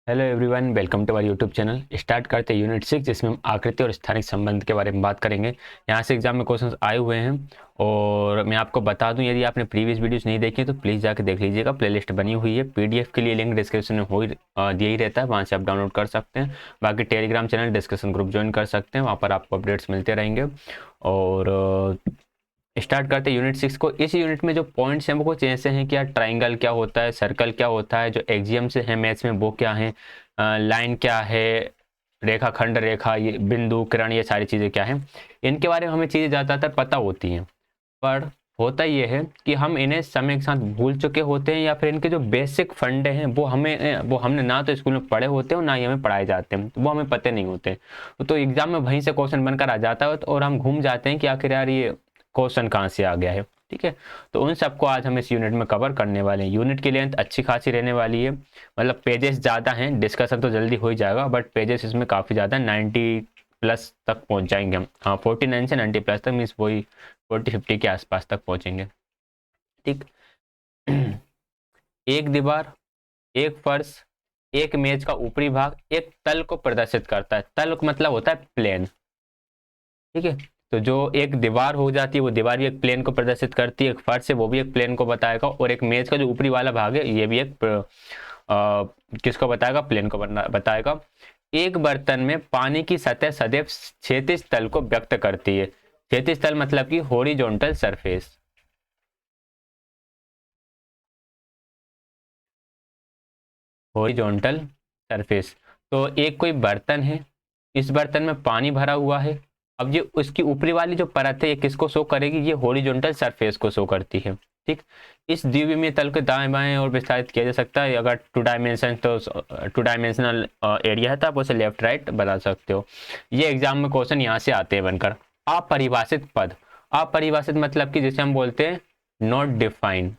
Hello everyone, welcome to our YouTube channel. Start करते हैं unit 6, जिसमें हम आकृति और स्थानिक संबंध के बारे में बात करेंगे। यहाँ से एग्जाम में क्वेश्चंस आए हुए हैं और मैं आपको बता दूं, यदि आपने प्रीवियस वीडियोस नहीं देखी तो प्लीज़ जाकर देख लीजिएगा। प्लेलिस्ट बनी हुई है, पीडीएफ के लिए लिंक डिस्क्रिप्शन में दिया ही रहता है, वहाँ से आप डाउनलोड कर सकते हैं। बाकी Telegram channel discussion group join कर सकते हैं, वहाँ पर आपको अपडेट्स मिलते रहेंगे। और स्टार्ट करते हैं यूनिट 6 को। इस यूनिट में जो पॉइंट्स हैं वो कुछ ऐसे हैं कि यार ट्राइंगल क्या होता है, सर्कल क्या होता है, जो एक्सियम से है मैथ्स में वो क्या है, लाइन क्या है, रेखा खंड रेखा, ये बिंदु किरण, ये सारी चीज़ें क्या हैं, इनके बारे में हमें चीज़ें ज़्यादातर पता होती हैं। पर होता ये है कि हम इन्हें समय के साथ भूल चुके होते हैं, या फिर इनके जो बेसिक फंडे हैं वो हमने ना तो स्कूल में पढ़े होते हैं और ना ही हमें पढ़ाए जाते हैं, तो वो हमें पते नहीं होते। तो एग्जाम में वहीं से क्वेश्चन बनकर आ जाता है और हम घूम जाते हैं कि आखिर यार ये क्वेश्चन कहाँ से आ गया है। ठीक है, तो उन सबको आज हम इस यूनिट में कवर करने वाले हैं। यूनिट की लेंथ अच्छी खासी रहने वाली है, मतलब पेजेस ज़्यादा हैं, डिस्कशन तो जल्दी हो ही जाएगा, बट पेजेस इसमें काफ़ी ज़्यादा 90 प्लस तक पहुंच जाएंगे हम। हाँ, 49 से 90 प्लस तक, मीन्स वही 40-50 के आसपास तक पहुंचेंगे। ठीक। एक दीवार, एक फर्श, एक मेज का ऊपरी भाग एक तल को प्रदर्शित करता है। तल का मतलब होता है प्लेन। ठीक है, तो जो एक दीवार हो जाती है वो दीवार भी एक प्लेन को प्रदर्शित करती है, एक फर्श है वो भी एक प्लेन को बताएगा, और एक मेज का जो ऊपरी वाला भाग है ये भी एक किसको बताएगा, प्लेन को बताएगा। एक बर्तन में पानी की सतह सदैव क्षैतिज तल को व्यक्त करती है। क्षैतिज तल मतलब कि हॉरिजॉन्टल सरफेस। Horizontal surface. तो एक कोई बर्तन है, इस बर्तन में पानी भरा हुआ है। अब ये उसकी ऊपरी वाली जो परत है ये किसको शो करेगी, ये हॉरिजॉन्टल सरफेस को शो करती है। ठीक, इस द्विविमीय तल के दाएं बाएं और विस्तारित किया जा सकता है। अगर टू डायमेंशन तो टू डायमेंशनल एरिया है तो आप उसे लेफ्ट राइट बता सकते हो। ये एग्जाम में क्वेश्चन यहाँ से आते हैं बनकर। अपरिभाषित पद। अपरिभाषित मतलब कि जिसे हम बोलते हैं नॉट डिफाइंड।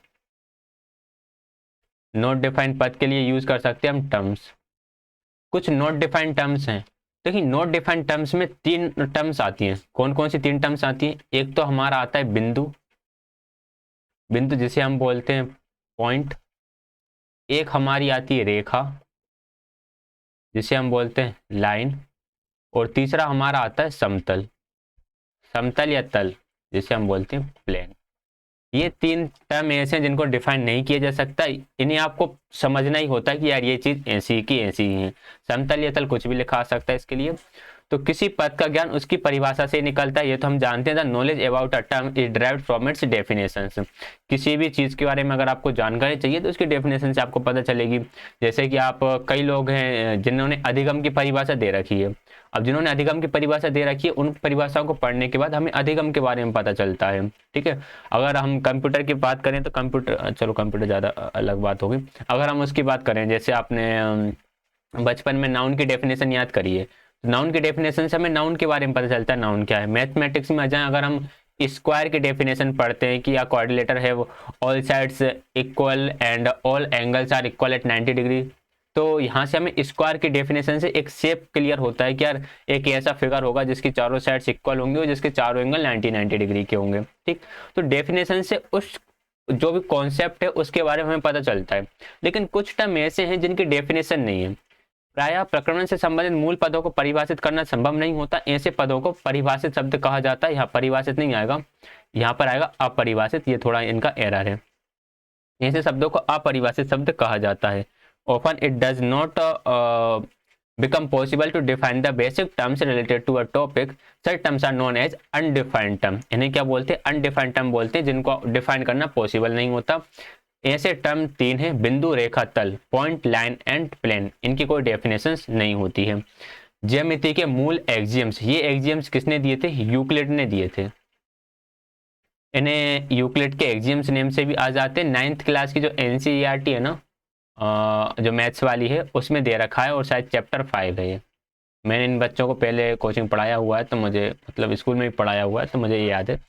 नॉट डिफाइंड पद के लिए यूज कर सकते हैं हम टर्म्स। कुछ नॉट डिफाइंड टर्म्स हैं। देखिए, नॉट डिफाइंड टर्म्स में तीन टर्म्स आती हैं। कौन कौन सी तीन टर्म्स आती हैं? एक तो हमारा आता है बिंदु, बिंदु जिसे हम बोलते हैं पॉइंट। एक हमारी आती है रेखा, जिसे हम बोलते हैं लाइन। और तीसरा हमारा आता है समतल, समतल या तल, जिसे हम बोलते हैं प्लेन। ये तीन टर्म ऐसे हैं जिनको डिफाइन नहीं किया जा सकता, इन्हें आपको समझना ही होता है कि यार ये चीज ऐसी की ऐसी ही है। समतल या तल कुछ भी लिखा आ सकता है इसके लिए। तो किसी पद का ज्ञान उसकी परिभाषा से निकलता है, ये तो हम जानते हैं। The knowledge about a term is derived from its definitions. किसी भी चीज के बारे में अगर आपको जानकारी चाहिए तो उसकी डेफिनेशन से आपको पता चलेगी। जैसे कि आप कई लोग हैं जिन्होंने अधिगम की परिभाषा दे रखी है। अब जिन्होंने अधिगम की परिभाषा दे रखी है, उन परिभाषाओं को पढ़ने के बाद हमें अधिगम के बारे में पता चलता है। ठीक है, अगर हम कंप्यूटर की बात करें तो कंप्यूटर, चलो कंप्यूटर ज़्यादा अलग बात होगी। अगर हम उसकी बात करें, जैसे आपने बचपन में नाउन की डेफिनेशन याद करिए, नाउन की डेफिनेशन से हमें नाउन के बारे में पता चलता है नाउन क्या है। मैथमेटिक्स में आ जाए, अगर हम स्क्वायर की डेफिनेशन पढ़ते हैं कि या क्वाड्रिलेटर है वो all sides equal and all angles are equal at 90 degree, तो यहाँ से हमें स्क्वायर की डेफिनेशन से एक शेप क्लियर होता है कि यार एक ऐसा फिगर होगा जिसकी चारों साइड्स इक्वल होंगे और जिसके चारों एंगल 90 डिग्री के होंगे। ठीक, तो डेफिनेशन से उस जो भी कॉन्सेप्ट है उसके बारे में हमें पता चलता है। लेकिन कुछ टर्म ऐसे हैं जिनकी डेफिनेशन नहीं है। प्रायः प्रकरण से संबंधित मूल पदों को परिभाषित करना संभव नहीं होता। ऐसे पदों को परिभाषित शब्द कहा जाता है। यहाँ परिभाषित नहीं आएगा, यहाँ पर आएगा अपरिभाषित, ये थोड़ा इनका एरर है। ऐसे शब्दों को अपरिभाषित शब्द कहा जाता है। Often it does not become possible to define the basic terms related to a topic. Such terms are known as undefined term. इन्हें क्या बोलते हैं? अनडिफाइंड टर्म बोलते हैं, जिनको डिफाइन करना पॉसिबल नहीं होता। ऐसे टर्म तीन है: बिंदु, रेखा, तल, पॉइंट, लाइन एंड प्लेन। इनकी कोई डेफिनेशन नहीं होती है। ज्यामिति के मूल एक्सियम्स, ये एक्सियम्स किसने दिए थे? यूक्लिड ने दिए थे। इन्हें यूक्लिड के एक्सियम्स नेम से भी आ जाते हैं। 9th क्लास की जो एनसीईआरटी है ना, जो मैथ्स वाली है, उसमें दे रखा है, और शायद चैप्टर 5 है ये। मैंने इन बच्चों को पहले कोचिंग पढ़ाया हुआ है, तो मुझे मतलब स्कूल में भी पढ़ाया हुआ है, तो मुझे ये याद है।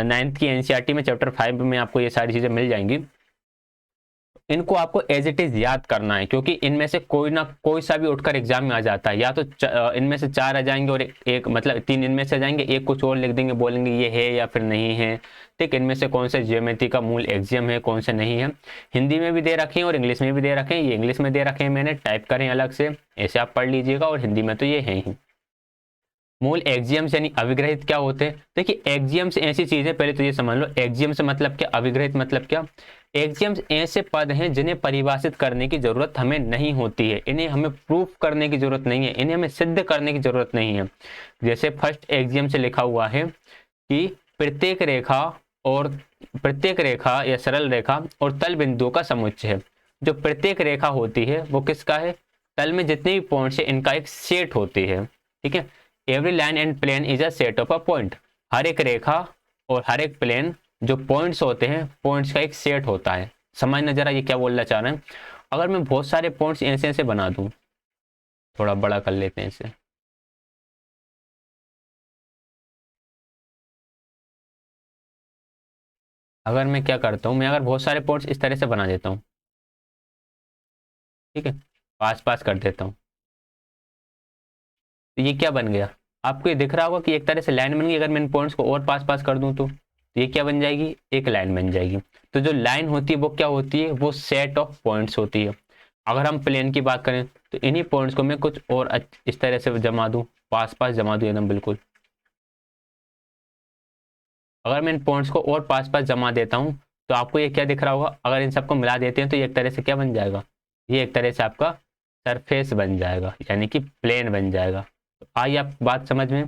9th की एनसीईआरटी में चैप्टर 5 में आपको ये सारी चीज़ें मिल जाएंगी। इनको आपको एज इट इज याद करना है, क्योंकि इनमें से कोई ना कोई सा भी उठकर एग्जाम में आ जाता है। या तो इनमें से 4 आ जाएंगे और एक मतलब 3 इनमें से आ जाएंगे, एक कुछ और लिख देंगे, बोलेंगे ये है या फिर नहीं है। ठीक, इनमें से कौन से ज्योमेट्री का मूल एक्सियम है, कौन से नहीं है। हिंदी में भी दे रखे हैं और इंग्लिश में भी दे रखे हैं। ये इंग्लिश में दे रखे हैं मैंने, टाइप करें अलग से, ऐसे आप पढ़ लीजिएगा। और हिंदी में तो ये है ही। मूल एक्सियम्स यानी अविग्रहित क्या होते हैं? देखिए एक्सियम्स ऐसी चीज है, पहले तो ये समझ लो एक्सियम्स मतलब क्या, अविग्रहित मतलब क्या। एक्सियम्स ऐसे पद हैं जिन्हें परिभाषित करने की जरूरत हमें नहीं होती है, इन्हें हमें प्रूफ करने की जरूरत नहीं है, इन्हें हमें सिद्ध करने की जरूरत नहीं है। जैसे फर्स्ट एक्सियम से लिखा हुआ है कि प्रत्येक रेखा या सरल रेखा और तल बिंदुओं का समुच्चय है। जो प्रत्येक रेखा होती है वो किसका है? तल में जितने भी पॉइंट्स है इनका एक सेट होती है। ठीक है, every line and plane is a set of a point. हर एक रेखा और हर एक प्लेन जो पॉइंट्स होते हैं, पॉइंट्स का एक सेट होता है। समझना जरा ये क्या बोलना चाह रहे हैं। अगर मैं बहुत सारे पॉइंट्स ऐसे ऐसे बना दूं, थोड़ा बड़ा कर लेते हैं इसे, अगर मैं क्या करता हूं, मैं अगर बहुत सारे पॉइंट्स इस तरह से बना देता हूं, ठीक है, पास पास कर देता हूं, तो ये क्या बन गया? आपको ये दिख रहा होगा कि एक तरह से लाइन बन गई। अगर मैं इन पॉइंट्स को और पास पास कर दूं तो ये क्या बन जाएगी? एक लाइन बन जाएगी। तो जो लाइन होती है वो क्या होती है? वो सेट ऑफ पॉइंट्स होती है। अगर हम प्लेन की बात करें तो इन्हीं पॉइंट्स को मैं कुछ और इस तरह से जमा दूं, पास पास जमा दूं एकदम बिल्कुल। अगर मैं इन पॉइंट्स को और पास पास जमा देता हूं तो आपको ये क्या दिख रहा होगा? अगर इन सबको मिला देते हैं तो ये एक तरह से क्या बन जाएगा? ये एक तरह से आपका सरफेस बन जाएगा, यानी कि प्लेन बन जाएगा। तो आइए आप बात समझ में।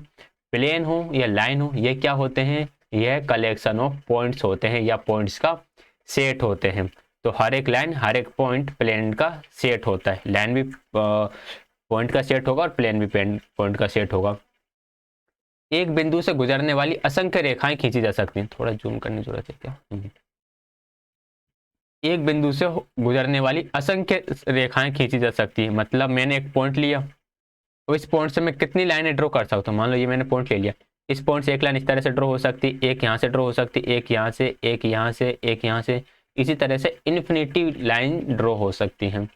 प्लेन हो या लाइन हो, ये क्या होते हैं? यह कलेक्शन ऑफ पॉइंट्स होते हैं या पॉइंट्स का सेट होते हैं। तो हर एक लाइन, हर एक पॉइंट प्लेन का सेट होता है। लाइन भी पॉइंट का सेट होगा और प्लेन भी पॉइंट का सेट होगा। एक बिंदु से गुजरने वाली असंख्य रेखाएं खींची जा सकती हैं। थोड़ा जूम करने की जरूरत है क्या? एक बिंदु से गुजरने वाली असंख्य रेखाएं खींची जा सकती है। मतलब मैंने एक पॉइंट लिया, तो इस पॉइंट से मैं कितनी लाइनें ड्रॉ कर सकता हूँ? मान लो ये मैंने पॉइंट ले लिया, इस पॉइंट से एक लाइन इस तरह से ड्रॉ हो सकती, एक यहाँ से ड्रॉ हो सकती, एक यहाँ से, एक यहाँ से, एक यहाँ से, इसी तरह से इन्फिनिटी लाइन ड्रॉ हो सकती हैं।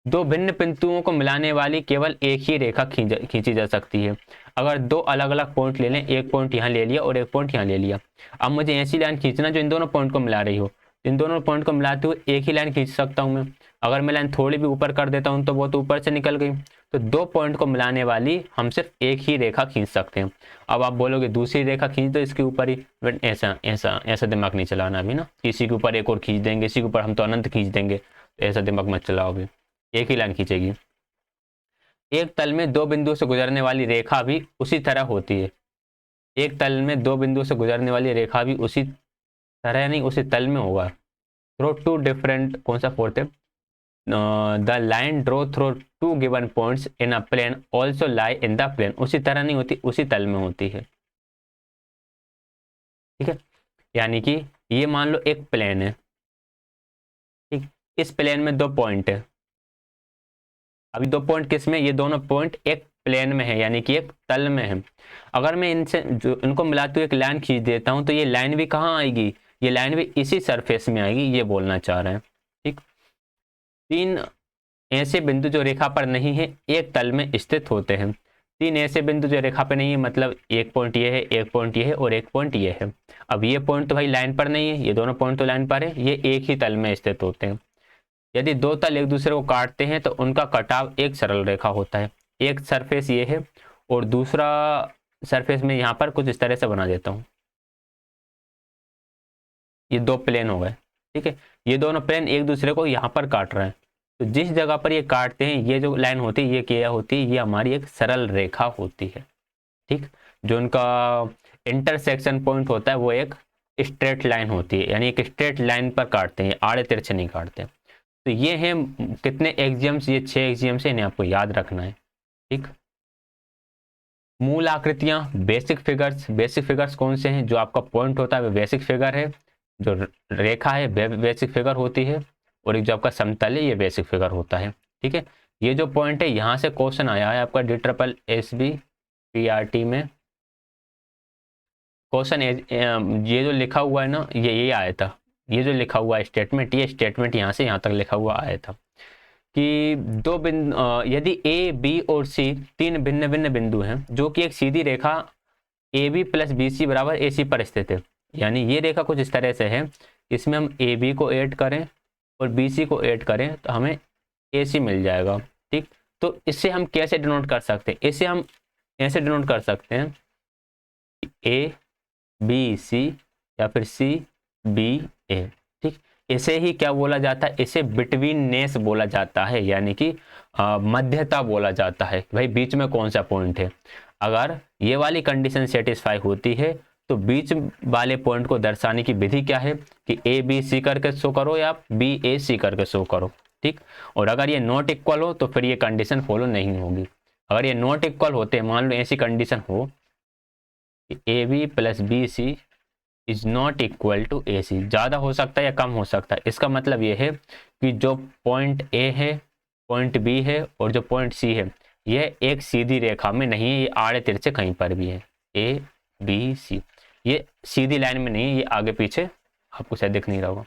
दो भिन्न बिंदुओं को मिलाने वाली केवल एक ही रेखा खींची जा सकती है। अगर दो अलग अलग पॉइंट ले लें, एक पॉइंट यहाँ ले लिया और एक पॉइंट यहाँ ले लिया, अब मुझे ऐसी लाइन खींचना जो इन दोनों पॉइंट को मिला रही हो। इन दोनों पॉइंट को मिलाते हुए एक ही लाइन खींच सकता हूँ मैं। अगर मैं लाइन थोड़ी भी ऊपर कर देता हूँ तो वो तो ऊपर से निकल गई। तो दो पॉइंट को मिलाने वाली हम सिर्फ एक ही रेखा खींच सकते हैं। अब आप बोलोगे दूसरी रेखा खींच दो इसके ऊपर ही, बट ऐसा ऐसा ऐसा दिमाग नहीं चलाना अभी ना। इसी के ऊपर एक और खींच देंगे, इसी के ऊपर हम तो अनंत खींच देंगे, तो ऐसा दिमाग मत चलाओ अभी। एक ही लाइन खींचेगी। एक तल में दो बिंदु से गुजरने वाली रेखा भी उसी तरह होती है। एक तल में दो बिंदु से गुजरने वाली रेखा भी उसी तरह, नहीं उसी तल में होगा। थ्रो टू डिफरेंट, कौन सा फोर्थ है? The line draw through two given points in a plane also lie in the plane. उसी तरह नहीं होती, उसी तल में होती है। ठीक है, यानी कि ये मान लो एक प्लेन है, ठीक, इस प्लेन में दो पॉइंट है। अभी दो पॉइंट किस में? ये दोनों पॉइंट एक प्लेन में है, यानी कि एक तल में है। अगर मैं इनसे जो इनको मिलाते हुए एक लाइन खींच देता हूं तो ये लाइन भी कहाँ आएगी? ये लाइन भी इसी सरफेस में आएगी, ये बोलना चाह रहे हैं। ठीक, तीन ऐसे बिंदु जो रेखा पर नहीं है एक तल में स्थित होते हैं। तीन ऐसे बिंदु जो रेखा पर नहीं है, मतलब एक पॉइंट ये है, एक पॉइंट ये है और एक पॉइंट ये है। अब ये पॉइंट तो भाई लाइन पर नहीं है, ये दोनों पॉइंट तो लाइन पर है, ये एक ही तल में स्थित होते हैं। यदि दो तल एक दूसरे को काटते हैं तो उनका कटाव एक सरल रेखा होता है। एक सरफेस ये है और दूसरा सरफेस में यहाँ पर कुछ इस तरह से बना देता हूँ। ये दो प्लेन हो गए, ठीक है। ये दोनों प्लेन एक दूसरे को यहाँ पर काट रहे हैं। तो जिस जगह पर ये काटते हैं, ये जो लाइन होती है ये क्या होती है? ये हमारी एक सरल रेखा होती है। ठीक, जो उनका इंटरसेक्शन पॉइंट होता है वो एक स्ट्रेट लाइन होती है, यानी एक स्ट्रेट लाइन पर काटते हैं, आड़े तिरछे नहीं काटते। तो ये हैं कितने एक्सियम्स? ये 6 एक्सियम्स है, इन्हें आपको याद रखना है। ठीक, मूल आकृतियां, बेसिक फिगर्स। बेसिक फिगर्स कौन से हैं? जो आपका पॉइंट होता है वो बेसिक फिगर है, जो रेखा है बेसिक फिगर होती है, और एक जो आपका समतल है ये बेसिक फिगर होता है। ठीक है, ये जो पॉइंट है यहाँ से क्वेश्चन आया है आपका DSSB PRT में। क्वेश्चन ये जो लिखा हुआ है ना, ये आया था ये जो लिखा हुआ स्टेटमेंट, ये स्टेटमेंट यहाँ से यहाँ तक लिखा हुआ आया था कि दो बिंदु यदि ए बी और सी तीन भिन्न भिन्न बिंदु हैं जो कि एक सीधी रेखा A B plus B C बराबर ए सी पर स्थित है, यानी ये रेखा कुछ इस तरह से है, इसमें हम ए बी को ऐड करें और बी सी को ऐड करें तो हमें ए सी मिल जाएगा। ठीक, तो इससे हम कैसे डिनोट कर सकते हैं? इसे हम ऐसे डिनोट कर सकते हैं ए बी सी या फिर सी बी ए। ठीक, इसे ही क्या बोला जाता है? इसे बिटवीननेस बोला जाता है, यानी कि मध्यता बोला जाता है। भाई बीच में कौन सा पॉइंट है? अगर ये वाली कंडीशन सेटिस्फाई होती है तो बीच वाले पॉइंट को दर्शाने की विधि क्या है कि ए बी सी करके शो करो या बी ए सी करके शो करो। ठीक, और अगर ये नॉट इक्वल हो तो फिर ये कंडीशन फॉलो नहीं होगी। अगर ये नॉट इक्वल होते, मान लो ऐसी कंडीशन हो कि A B plus B C is not equal to A C, ज़्यादा हो सकता है या कम हो सकता है, इसका मतलब ये है कि जो पॉइंट ए है, पॉइंट बी है और जो पॉइंट सी है, यह एक सीधी रेखा में नहीं है, ये आड़े तिरछे कहीं पर भी है। ए बी सी ये सीधी लाइन में नहीं है, ये आगे पीछे आपको शायद दिख नहीं रहा होगा,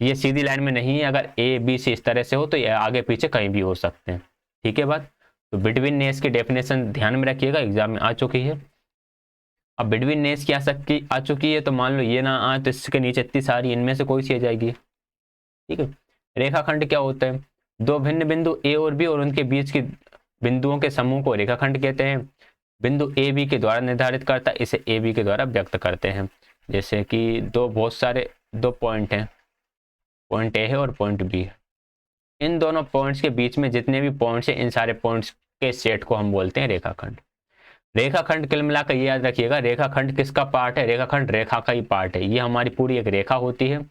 ये सीधी लाइन में नहीं है। अगर ए बी सी इस तरह से हो तो ये आगे पीछे कहीं भी हो सकते हैं। ठीक है बात? तो बिटवीननेस की डेफिनेशन ध्यान में रखिएगा, एग्जाम में आ चुकी है। अब बिटवीननेस की आ चुकी है तो मान लो ये ना आए तो इसके नीचे इतनी सारी, इनमें से कोई सी आ जाएगी। ठीक है, रेखाखंड क्या होता है? दो भिन्न बिंदु ए और बी और उनके बीच के बिंदुओं के समूह को रेखाखंड कहते हैं। बिंदु ए बी के द्वारा निर्धारित करता है, इसे ए बी के द्वारा व्यक्त करते हैं। जैसे कि बहुत सारे दो पॉइंट हैं, पॉइंट ए है और पॉइंट बी है, इन दोनों पॉइंट्स के बीच में जितने भी पॉइंट्स हैं, इन सारे पॉइंट्स के सेट को हम बोलते हैं रेखाखंड। रेखाखंड कुल मिलाकर ये याद रखिएगा, रेखाखंड किसका पार्ट है? रेखाखंड रेखा का ही पार्ट है। ये हमारी पूरी एक रेखा होती है,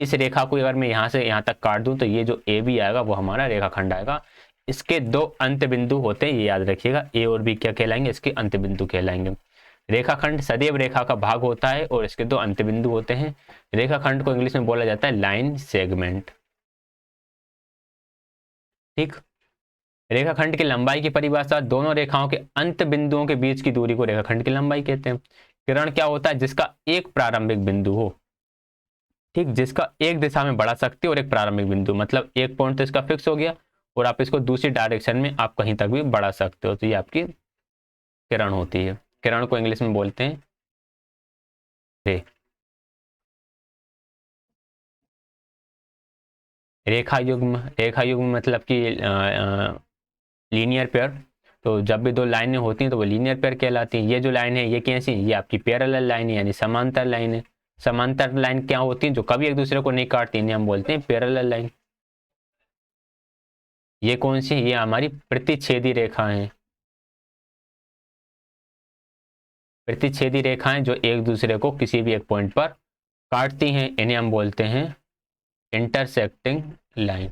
इस रेखा को अगर मैं यहाँ से यहाँ तक काट दूं तो ये जो ए बी आएगा वो हमारा रेखाखंड आएगा। इसके दो अंत बिंदु होते हैं, ये याद रखिएगा, ए और बी क्या कहलाएंगे? इसके अंत बिंदु कहलाएंगे। रेखाखंड सदैव रेखा का भाग होता है और इसके दो अंत बिंदु होते हैं। रेखाखंड को इंग्लिश में बोला जाता है लाइन सेगमेंट। ठीक, रेखाखंड की लंबाई की परिभाषा, दोनों रेखाओं के अंत बिंदुओं के बीच की दूरी को रेखाखंड की लंबाई कहते हैं। किरण क्या होता है? जिसका एक प्रारंभिक बिंदु हो। ठीक, जिसका एक दिशा में बढ़ा सकते हो और एक प्रारंभिक बिंदु, मतलब एक पॉइंट तो इसका फिक्स हो गया और आप इसको दूसरी डायरेक्शन में आप कहीं तक भी बढ़ा सकते हो, तो ये आपकी किरण होती है। किरण को इंग्लिश में बोलते हैं रे। रेखा युग्म मतलब कि लीनियर पेयर। तो जब भी दो लाइनें होती हैं तो वो लीनियर पेयर कहलाती हैं। ये जो लाइन है ये कैसी है? ये आपकी पैरेलल लाइन है, यानी समांतर लाइन है। समांतर लाइन क्या होती है? जो कभी एक दूसरे को नहीं काटती, इन्हें हम बोलते हैं पैरेलल लाइन। ये कौन सी? ये हमारी प्रतिच्छेदी रेखाएं। प्रतिच्छेदी रेखाएं जो एक दूसरे को किसी भी एक पॉइंट पर काटती हैं, इन्हें हम बोलते हैं इंटरसेक्टिंग लाइन।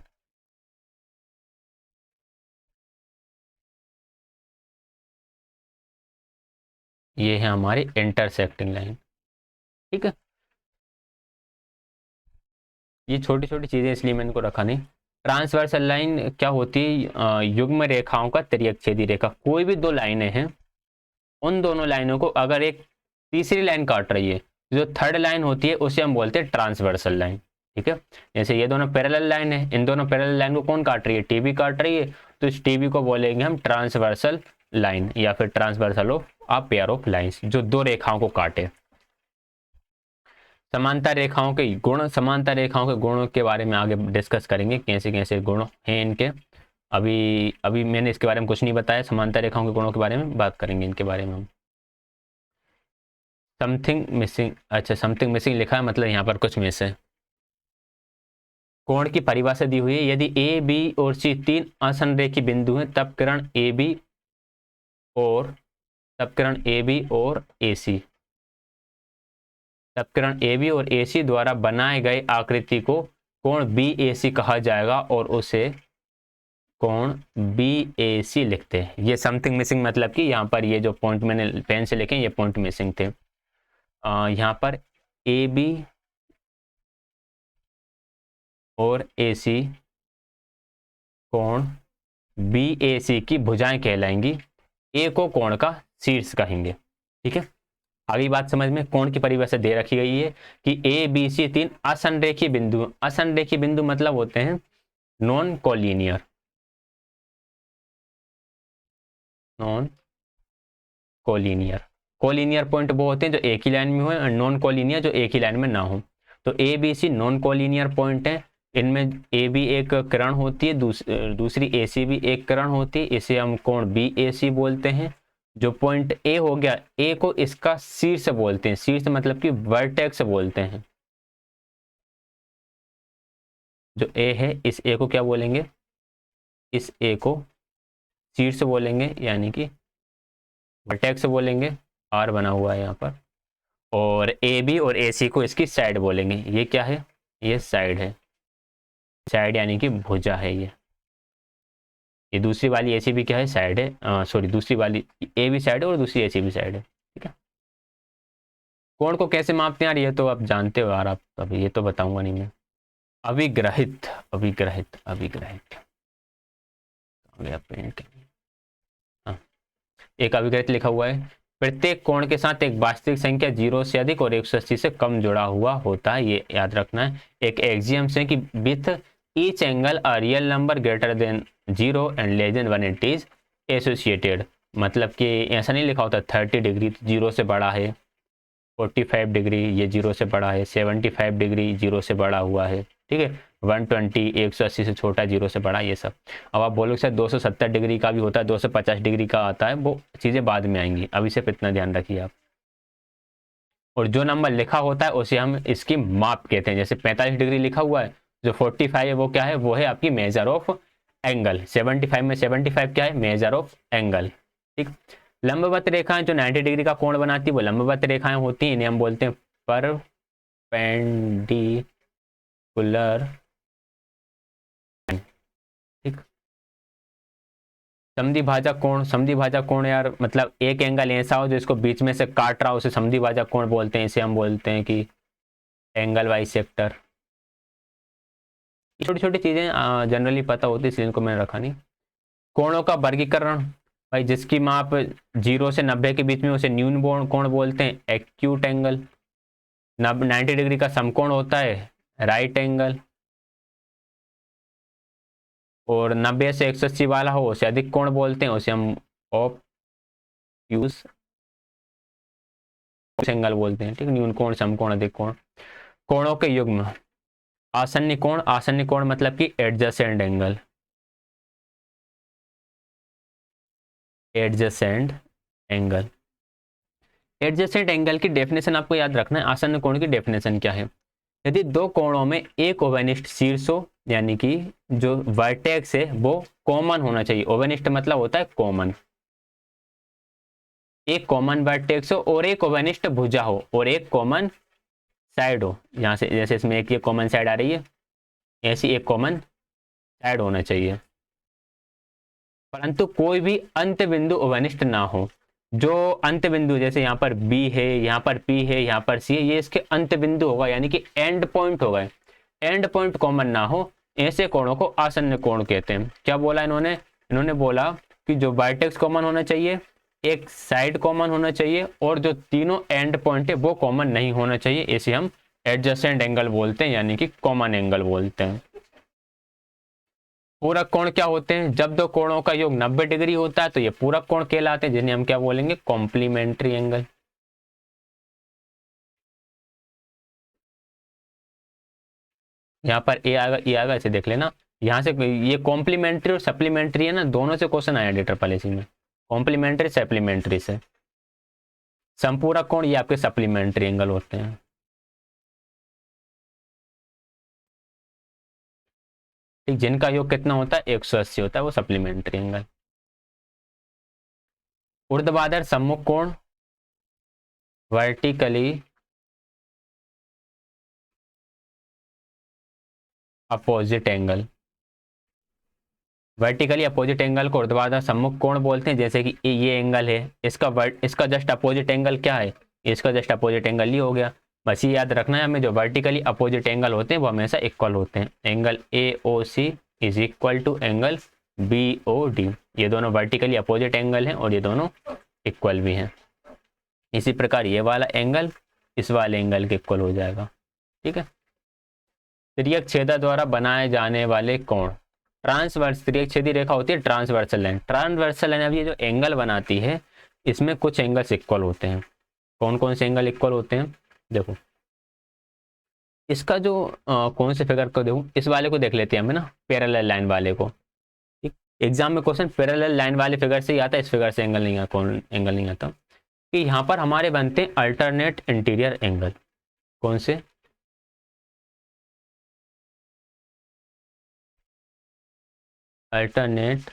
ये है हमारी इंटरसेक्टिंग लाइन। ठीक है, ये छोटी छोटी चीजें इसलिए मैंने इनको रखा नहीं। ट्रांसवर्सल लाइन क्या होती है? युग्म रेखाओं का तिर्यक छेदी रेखा। कोई भी दो लाइनें हैं, उन दोनों लाइनों को अगर एक तीसरी लाइन काट रही है, जो थर्ड लाइन होती है उसे हम बोलते हैं ट्रांसवर्सल लाइन। ठीक है, जैसे ये दोनों पैरेलल लाइन है, इन दोनों पैरेलल लाइन को कौन काट रही है? टीबी काट रही है, तो इस टीबी को बोलेंगे हम ट्रांसवर्सल लाइन या फिर transversal of a pair of lines, जो दो रेखाओं को काटे। समांतर रेखाओं के गुण, समांतर रेखाओं के गुणों के बारे में आगे डिस्कस करेंगे, कैसे कैसे गुण हैं इनके। अभी अभी मैंने इसके बारे में कुछ नहीं बताया, समांतर रेखाओं के गुणों के बारे में बात करेंगे इनके बारे में हम। समथिंग मिसिंग, अच्छा समथिंग मिसिंग लिखा है, मतलब यहाँ पर कुछ मिस है। कोण की परिभाषा दी हुई है, यदि ए बी और सी तीन असंरेखी बिंदु हैं तब किरण ए बी और ए सी, तब किरण ए बी और ए सी द्वारा बनाए गए आकृति को कोण बी ए सी कहा जाएगा और उसे कोण बी ए सी लिखते हैं। ये समथिंग मिसिंग मतलब कि यहाँ पर ये जो पॉइंट मैंने पेन से लिखे ये पॉइंट मिसिंग थे। यहाँ पर ए बी और ए सी कोण बी ए सी की भुजाएं कहलाएंगी, ए को कोण का शीर्ष कहेंगे। ठीक है, अगली बात समझ में, कोण की परिभाषा दे रखी गई है कि ए बी सी तीन असंरेखीय बिंदु। असंरेखीय बिंदु मतलब होते हैं non collinear. Non collinear, collinear point वो होते हैं जो एक ही लाइन में हो, और नॉन कोलिनियर जो एक ही लाइन में ना हो। तो A B C non collinear point है। इनमें ए बी एक किरण होती है, दूसरी ए सी भी एक किरण होती है, इसे हम कोण बी ए सी बोलते हैं। जो पॉइंट ए हो गया, ए को इसका शीर्ष बोलते हैं, शीर्ष मतलब कि वर्टेक्स बोलते हैं। जो ए है, इस ए को क्या बोलेंगे, इस ए को शीर्ष बोलेंगे, यानी कि वर्टेक्स बोलेंगे, आर बना हुआ है यहाँ पर। और ए बी और ए सी को इसकी साइड बोलेंगे। ये क्या है, ये साइड है, साइड यानी कि भुजा है ये दूसरी वाली ए सी भी क्या है, साइड है, सॉरी दूसरी वाली ए भी साइड है और दूसरी ए सी भी साइड है। ठीक है, कोण को कैसे मापते हैं यार, ये तो आप जानते हो यार, आप अभी ये तो बताऊंगा नहीं मैं। अभिग्रहित, अभिग्रहित, अभिग्रहित पेंट, हाँ, एक अभिग्रहित लिखा हुआ है, प्रत्येक कोण के साथ एक वास्तविक संख्या 0 से अधिक और 180 से कम जुड़ा हुआ होता है। ये याद रखना है। एक एक्सियम से कि with each angle a real number greater than 0 and less than 180 is associated. मतलब कि ऐसा नहीं लिखा होता 30 डिग्री 0 से बड़ा है, 45 डिग्री ये 0 से बड़ा है, 75 डिग्री 0 से बड़ा हुआ है, ठीक है, 120 180 से छोटा 0 से बड़ा, ये सब। अब आप बोलोगे सर 270 डिग्री का भी होता है, 250 डिग्री का आता है, वो चीज़ें बाद में आएंगी, अभी सिर्फ इतना ध्यान रखिए आप। और जो नंबर लिखा होता है उसे हम इसकी माप कहते हैं। जैसे 45 डिग्री लिखा हुआ है, जो 45 है वो क्या है, वो है आपकी मेजर ऑफ एंगल। 75 में 75 क्या है, मेजर ऑफ एंगल। ठीक, लंबवत रेखाएं जो 90 डिग्री का कोण बनाती है वो लंबवत रेखाएं होती हैं, इन्हें हम बोलते हैं परपेंडिकुलर। ठीक, समद्वि भाजक कोण, समद्वि भाजक कोण यार मतलब एक एंगल ऐसा हो जो इसको बीच में से काट रहा हो, उसे समद्वि भाजक कोण बोलते हैं। इसे हम बोलते हैं कि एंगल बाइसेक्टर। छोटी छोटी चीजें जनरली पता होती है, इसलिए इनको मैंने रखा नहीं। कोणों का वर्गीकरण, भाई जिसकी माप 0 से 90 के बीच में उसे न्यून कोण बोलते हैं, एक्यूट एंगल। 90 डिग्री का समकोण होता है, राइट एंगल। और 90 से 180 वाला हो उसे अधिक कोण बोलते हैं, उसे हम ऑब्ट्यूज एंगल बोलते हैं। ठीक, न्यून कोण, समकोण, अधिक कोण। कोणों के युग्म, आसन्न कोण, आसन्न कोण मतलब कि adjacent angle, adjacent angle. Adjacent angle की डेफिनेशन आपको याद रखना है। आसन्न कोण की डेफिनेशन क्या है, यदि दो कोणों में एक ओवेनिस्ट शीर्ष हो, यानी कि जो वर्टेक्स है वो कॉमन होना चाहिए। ओवेनिस्ट मतलब होता है कॉमन, एक कॉमन वर्टेक्स हो और एक ओवेनिस्ट भुजा हो और एक कॉमन साइड हो। यहाँ से जैसे इसमें एक ये कॉमन साइड आ रही है, ऐसी एक कॉमन साइड होना चाहिए, परंतु कोई भी अंत बिंदु ओवेनिस्ट ना हो। जो अंत बिंदु जैसे यहाँ पर B है, यहाँ पर P है, यहाँ पर C है, ये इसके अंत बिंदु होगा, यानी कि एंड पॉइंट होगा। एंड पॉइंट कॉमन ना हो, ऐसे कोणों को आसन्न कोण कहते हैं। क्या बोला इन्होंने, इन्होंने बोला कि जो वर्टेक्स कॉमन होना चाहिए, एक साइड कॉमन होना चाहिए, और जो तीनों एंड पॉइंट है वो कॉमन नहीं होना चाहिए। इसे हम एडजेसेंट एंगल बोलते हैं, यानी कि कॉमन एंगल बोलते हैं। पूरक कोण क्या होते हैं, जब दो कोणों का योग 90 डिग्री होता है तो ये पूरक कोण कहलाते हैं, जिन्हें हम क्या बोलेंगे, कॉम्प्लीमेंट्री एंगल। यहाँ पर ए आएगा, ए आएगा, इसे देख लेना। यहाँ से ये कॉम्प्लीमेंट्री और सप्लीमेंट्री है ना, दोनों से क्वेश्चन आया डेटर पॉलिसी में, कॉम्प्लीमेंट्री सप्लीमेंट्री से। संपूरक कोण ये आपके सप्लीमेंट्री एंगल होते हैं। ठीक, जिनका योग कितना होता है 180 होता है, वो सप्लीमेंट्री एंगल। ऊर्ध्वाधर सम्मुख कोण, vertically opposite angle. Vertically opposite angle को ऊर्ध्वाधर सम्मुख कोण बोलते हैं। जैसे कि ये एंगल है, इसका जस्ट अपोजिट एंगल क्या है, इसका जस्ट अपोजिट एंगल ये हो गया। बस ये याद रखना है हमें, जो वर्टिकली अपोजिट एंगल होते हैं वो हमेशा इक्वल होते हैं। Angle AOC is equal to angle BOD। ये दोनों वर्टिकली अपोजिट एंगल हैं और ये दोनों इक्वल भी हैं। इसी प्रकार ये वाला एंगल इस वाले एंगल के इक्वल हो जाएगा। ठीक है। तिर्यक छेदा द्वारा बनाए जाने वाले कोण, ट्रांसवर्स, तिर्यक छेदी रेखा होती है ट्रांसवर्सल लाइन। ट्रांसवर्सल लाइन अब ये जो एंगल बनाती है इसमें कुछ एंगल्स इक्वल होते हैं। कौन कौन से एंगल इक्वल होते हैं? देखो इसका जो कौन से फिगर को देखो, इस वाले को देख लेते हैं हमें ना, पैरेलल लाइन वाले को। ठीक, एग्जाम में क्वेश्चन पैरेलल लाइन वाले फिगर से ही आता है, इस फिगर से एंगल नहीं आता, कौन एंगल नहीं आता। कि यहाँ पर हमारे बनते हैं अल्टरनेट इंटीरियर एंगल। कौन से? Alternate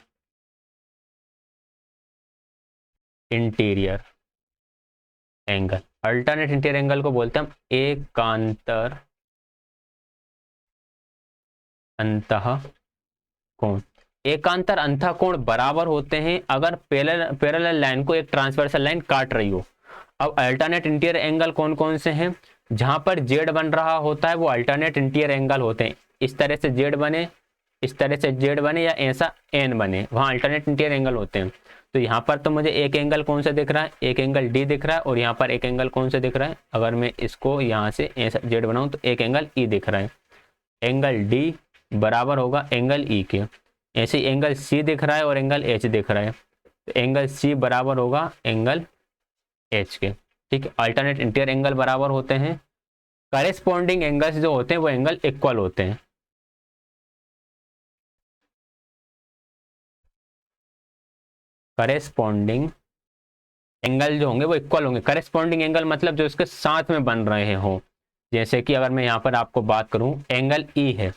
interior angle. Alternate interior angle को बोलते हैं हम एकांतर अंतः कोण। एकांतर अंतः कोण बराबर होते हैं अगर पैरेलल लाइन को एक ट्रांसवर्सल लाइन काट रही हो। अब अल्टरनेट इंटीरियर एंगल कौन कौन से हैं? जहां पर जेड बन रहा होता है वो अल्टरनेट इंटीरियर एंगल होते हैं। इस तरह से जेड बने, इस तरह से जेड बने, या ऐसा एन बने, वहां अल्टरनेट इंटीरियर एंगल होते हैं। तो यहाँ पर तो मुझे एक एंगल कौन सा दिख रहा है? एक एंगल डी दिख रहा है, और यहाँ पर एक एंगल कौन सा दिख रहा है? अगर मैं इसको यहाँ से ऐसा जेड बनाऊं तो एक एंगल ई दिख रहा है। एंगल डी बराबर होगा एंगल ई के। ऐसे एंगल सी दिख रहा है और एंगल एच दिख रहा है, तो एंगल सी बराबर होगा एंगल एच के। ठीक है। अल्टरनेट इंटीरियर एंगल बराबर होते हैं, करेस्पॉन्डिंग एंगल्स जो होते हैं वो एंगल इक्वल होते हैं। करेस्पॉन्डिंग एंगल जो होंगे वो इक्वल होंगे। करेस्पॉन्डिंग एंगल मतलब जो इसके साथ में बन रहे हो। जैसे कि अगर मैं यहाँ पर आपको बात करूं, एंगल ई है,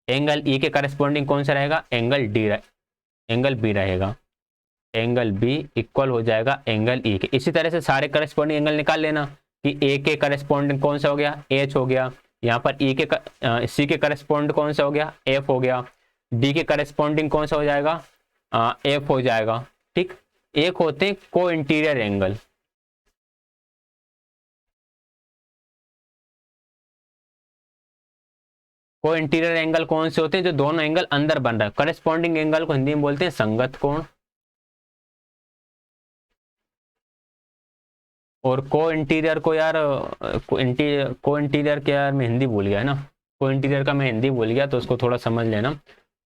एंगल ई के करस्पॉन्डिंग कौन सा रहेगा? एंगल डी, एंगल बी रहेगा। एंगल बी इक्वल हो जाएगा एंगल ई के। इसी तरह से सारे करस्पॉन्डिंग एंगल निकाल लेना कि ए के करस्पॉन्डिंग कौन सा हो गया? एच हो गया। यहाँ पर ई के सी के करस्पॉन्ड कौन सा हो गया? एफ हो गया। डी के करस्पॉन्डिंग कौन सा हो जाएगा? एफ हो जाएगा। ठीक। एक होते हैं को इंटीरियर एंगल। को इंटीरियर एंगल कौन से होते हैं? जो दोनों एंगल अंदर बन रहा है। करस्पॉन्डिंग एंगल को हिंदी में बोलते हैं संगत कोण। और को इंटीरियर को यार, को इंटीरियर के यार मैं हिंदी भूल गया है ना, को इंटीरियर का मैं हिंदी भूल गया, तो उसको थोड़ा समझ लेना।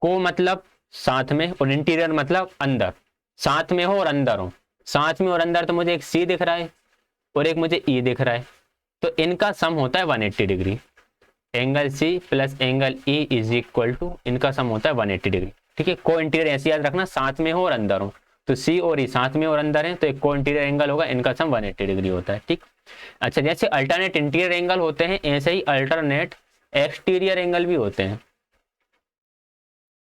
को मतलब साथ में, और इंटीरियर मतलब अंदर। साथ में हो और अंदर हो। साथ में और अंदर तो मुझे एक सी दिख रहा है और एक मुझे ई दिख रहा है, तो इनका सम होता है 180 degree. Angle C plus angle E is equal to, इनका सम होता है 180 डिग्री। ठीक है। को इंटीरियर ऐसे याद रखना, साथ में हो और अंदर हो। तो सी और ई साथ में और अंदर है, तो एक को इंटीरियर एंगल होगा, इनका सम 180 डिग्री होता है। ठीक। अच्छा, जैसे अल्टरनेट इंटीरियर एंगल होते हैं ऐसे ही अल्टरनेट एक्सटीरियर एंगल भी होते हैं।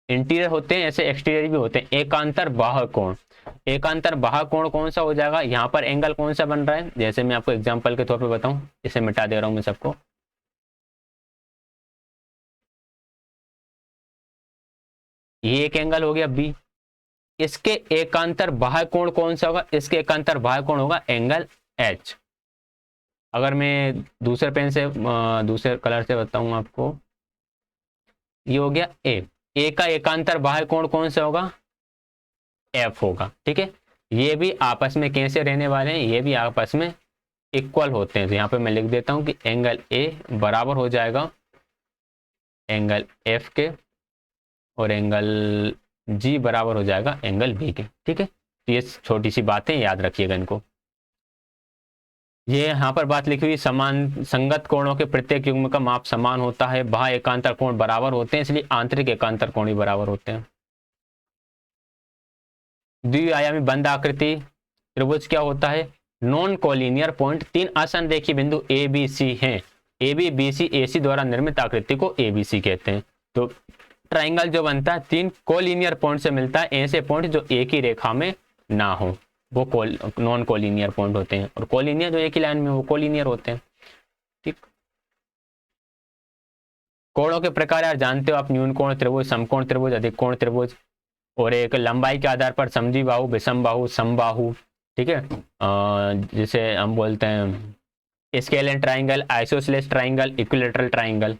इंटीरियर होते हैं ऐसे एक्सटीरियर भी होते हैं। एकांतर बाह्य कोण, एकांतर बाह्य कोण कौन सा हो जाएगा? यहाँ पर एंगल कौन सा बन रहा है? जैसे मैं आपको एग्जांपल के तौर पे बताऊं, इसे मिटा दे रहा हूं मैं सबको। ये एक एंगल हो गया बी, इसके एकांतर बाह्य कोण कौन सा होगा? इसके एकांतर बाह्य कोण होगा एंगल एच। अगर मैं दूसरे पेन से दूसरे कलर से बताऊं आपको, ये हो गया ए का एकांतर बाह्य कोण कौन सा होगा? एफ होगा। ठीक है। ये भी आपस में कैसे रहने वाले हैं? ये भी आपस में इक्वल होते हैं। तो यहाँ पे मैं लिख देता हूं कि एंगल ए बराबर हो जाएगा एंगल एफ के, और एंगल जी बराबर हो जाएगा एंगल बी के। ठीक है। तो ये छोटी सी बातें याद रखिएगा इनको। ये यहाँ पर बात लिखी हुई, समान संगत कोणों के प्रत्येक युग्म का माप समान होता है, बाह्य एकांतर कोण बराबर होते हैं, इसलिए आंतरिक एकांतर कोण भी बराबर होते हैं। द्विआयामी बंद आकृति त्रिभुज क्या होता है? Non collinear point. तीन असंरेखीय बिंदु ए बी सी हैं। ए बी बी सी ए सी द्वारा निर्मित आकृति को ए बी सी कहते हैं। तो ट्राइंगल जो बनता है तीन कोलिनियर पॉइंट से मिलता है। ऐसे पॉइंट जो एक ही रेखा में ना हो वो नॉन कोलिनियर पॉइंट होते हैं, और कोलिनियर जो एक ही लाइन में वो कोलिनियर होते हैं। ठीक। कोणों के प्रकार यार जानते हो आप, न्यून कोण त्रिभुज, समकोण त्रिभुज, अधिक कोण त्रिभुज, और एक लंबाई के आधार पर समद्वि बाहु, विषम बाहु, समबाहु। ठीक है। जिसे हम बोलते हैं scalene triangle, isosceles triangle, equilateral triangle.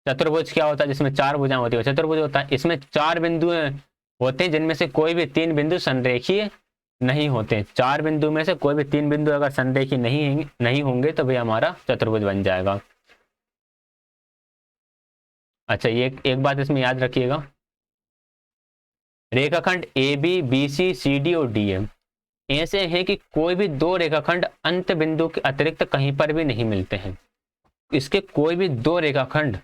चतुर्भुज क्या होता है? जिसमें चार भुजाएं होती है चतुर्भुज होता है। इसमें चार बिंदु होते हैं जिनमें से कोई भी तीन बिंदु संरेखीय नहीं होते। 4 बिंदु में से कोई भी 3 बिंदु अगर संरेखी नहीं होंगे तो भाई हमारा चतुर्भुज बन जाएगा। अच्छा, ये एक बात इसमें याद रखिएगा, रेखाखंड A B, B C, C D और डी एम ऐसे हैं कि कोई भी दो रेखाखंड अंत बिंदु के अतिरिक्त कहीं पर भी नहीं मिलते हैं। इसके कोई भी दो रेखाखंड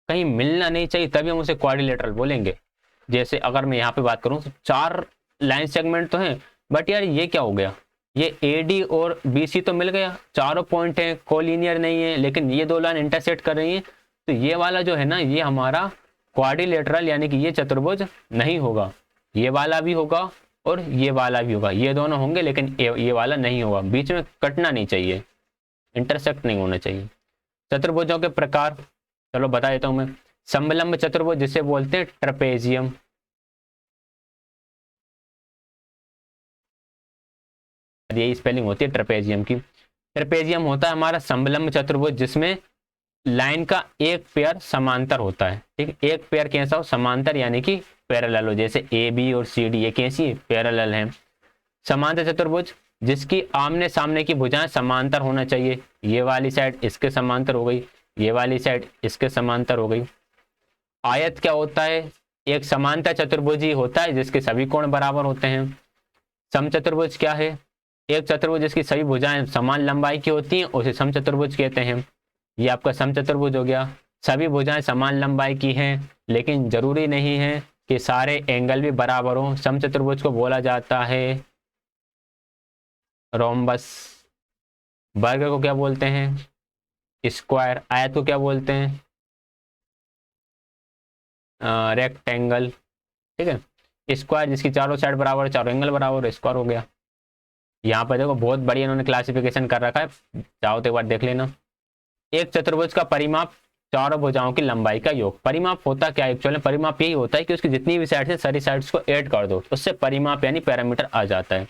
कहीं मिलना नहीं चाहिए, तभी हम उसे क्वाड्रिलेटरल बोलेंगे। जैसे अगर मैं यहाँ पे बात करूँ तो 4 लाइन सेगमेंट तो हैं, बट यार ये क्या हो गया, ये ए डी और बी सी तो मिल गया, चारों पॉइंट हैं, कोलिनियर नहीं है, लेकिन ये 2 लाइन इंटरसेक्ट कर रही हैं, तो ये वाला जो है ना, ये हमारा क्वाड्रिलेटरल यानी कि ये चतुर्भुज नहीं होगा। ये वाला भी होगा और ये वाला भी होगा, ये दोनों होंगे, लेकिन ये वाला नहीं होगा। बीच में कटना नहीं चाहिए, इंटरसेक्ट नहीं होना चाहिए। चतुर्भुजों के प्रकार चलो बता देता हूं मैं। समलंब चतुर्भुज जिसे बोलते हैं ट्रपेजियम, यही स्पेलिंग होती है ट्रपेजियम की। ट्रपेजियम होता है हमारा समलंब चतुर्भुज जिसमें लाइन का एक पेयर समांतर होता है। ठीक, एक पेयर कैसा हो, समांतर यानी कि पैरेलल हो, जैसे ए बी और सी डी ये कैसी पैरेलल हैं। समांतर चतुर्भुज जिसकी आमने सामने की भुजाएं समांतर होना चाहिए, ये वाली साइड इसके समांतर हो गई, ये वाली साइड इसके समांतर हो गई। आयत क्या होता है, एक समांतर चतुर्भुज ही होता है जिसके सभी कोण बराबर होते हैं। समचतुर्भुज क्या है, एक चतुर्भुज जिसकी सभी भुजाएं समान लंबाई की होती हैं उसे समचतुर्भुज कहते हैं। ये आपका समचतुर्भुज हो गया। सभी भुजाएं समान लंबाई की हैं, लेकिन जरूरी नहीं है कि सारे एंगल भी बराबर हों। समचतुर्भुज को बोला जाता है रोम्बस। वर्ग को क्या बोलते हैं, स्क्वायर। आयत को क्या बोलते हैं, रेक्टेंगल। ठीक है, स्क्वायर जिसकी चारों साइड बराबर, चारों एंगल बराबर, स्क्वायर हो गया। यहाँ पर देखो बहुत बढ़िया इन्होंने क्लासिफिकेशन कर रखा है, चाहो तो एक बार देख लेना। एक चतुर्भुज का परिमाप चारों भुजाओं की लंबाई का योग। परिमाप होता क्या है, एक्चुअली परिमाप यही होता है कि उसकी जितनी भी साइड है सारी साइड्स को ऐड कर दो, उससे परिमाप यानी पैरामीटर आ जाता है।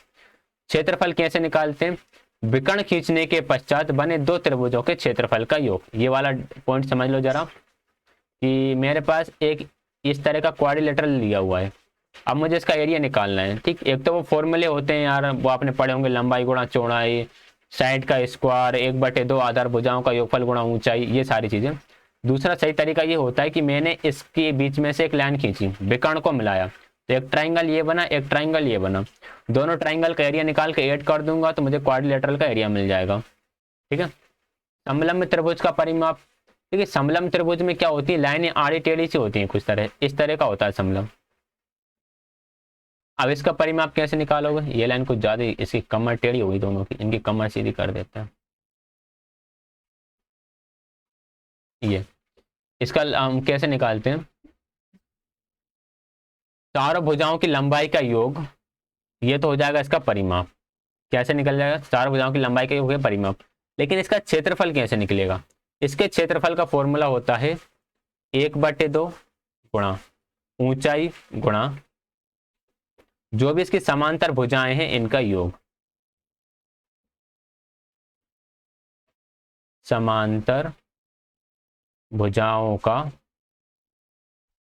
क्षेत्रफल कैसे निकालते हैं, विकर्ण खींचने के पश्चात बने दो त्रिभुजों के क्षेत्रफल का योग। ये वाला पॉइंट समझ लो जरा, कि मेरे पास एक इस तरह का क्वाड्रिलेटरल लिया हुआ है, अब मुझे इसका एरिया निकालना है। ठीक, एक तो वो फॉर्मूले होते हैं यार, वो आपने पढ़े होंगे, लंबाई गुणा चौड़ाई, साइड का स्क्वायर, 1/2 आधार भुजाओं का योगफल गुणा ऊंचाई, ये सारी चीजें। दूसरा सही तरीका ये होता है कि मैंने इसके बीच में से एक लाइन खींची, विकर्ण को मिलाया, तो एक ट्राइंगल ये बना, एक ट्राइंगल ये बना, दोनों ट्राइंगल का एरिया निकाल के ऐड कर दूंगा तो मुझे क्वाड्रिलेटरल का एरिया मिल जाएगा। ठीक है, समलंब त्रिभुज का परिमाप। ठीक है, समलंब त्रिभुज में क्या होती है, लाइनें आड़ी टेढ़ी सी होती हैं, कुछ तरह इस तरह का होता है समलंब। अब इसका परिमाप कैसे निकालोगे, ये लाइन कुछ ज्यादा, इसकी कमर टेढ़ी होगी दोनों की, इनकी कमर सीधी कर देते हैं। ये इसका हम कैसे निकालते हैं, चारों भुजाओं की लंबाई का योग, ये तो हो जाएगा इसका परिमाप। कैसे निकल जाएगा, चारों भुजाओं की लंबाई का योग है परिमाप। लेकिन इसका क्षेत्रफल कैसे निकलेगा, इसके क्षेत्रफल का फॉर्मूला होता है 1/2 गुणा ऊंचाई गुणा जो भी इसकी समांतर भुजाएं हैं इनका योग, समांतर भुजाओं का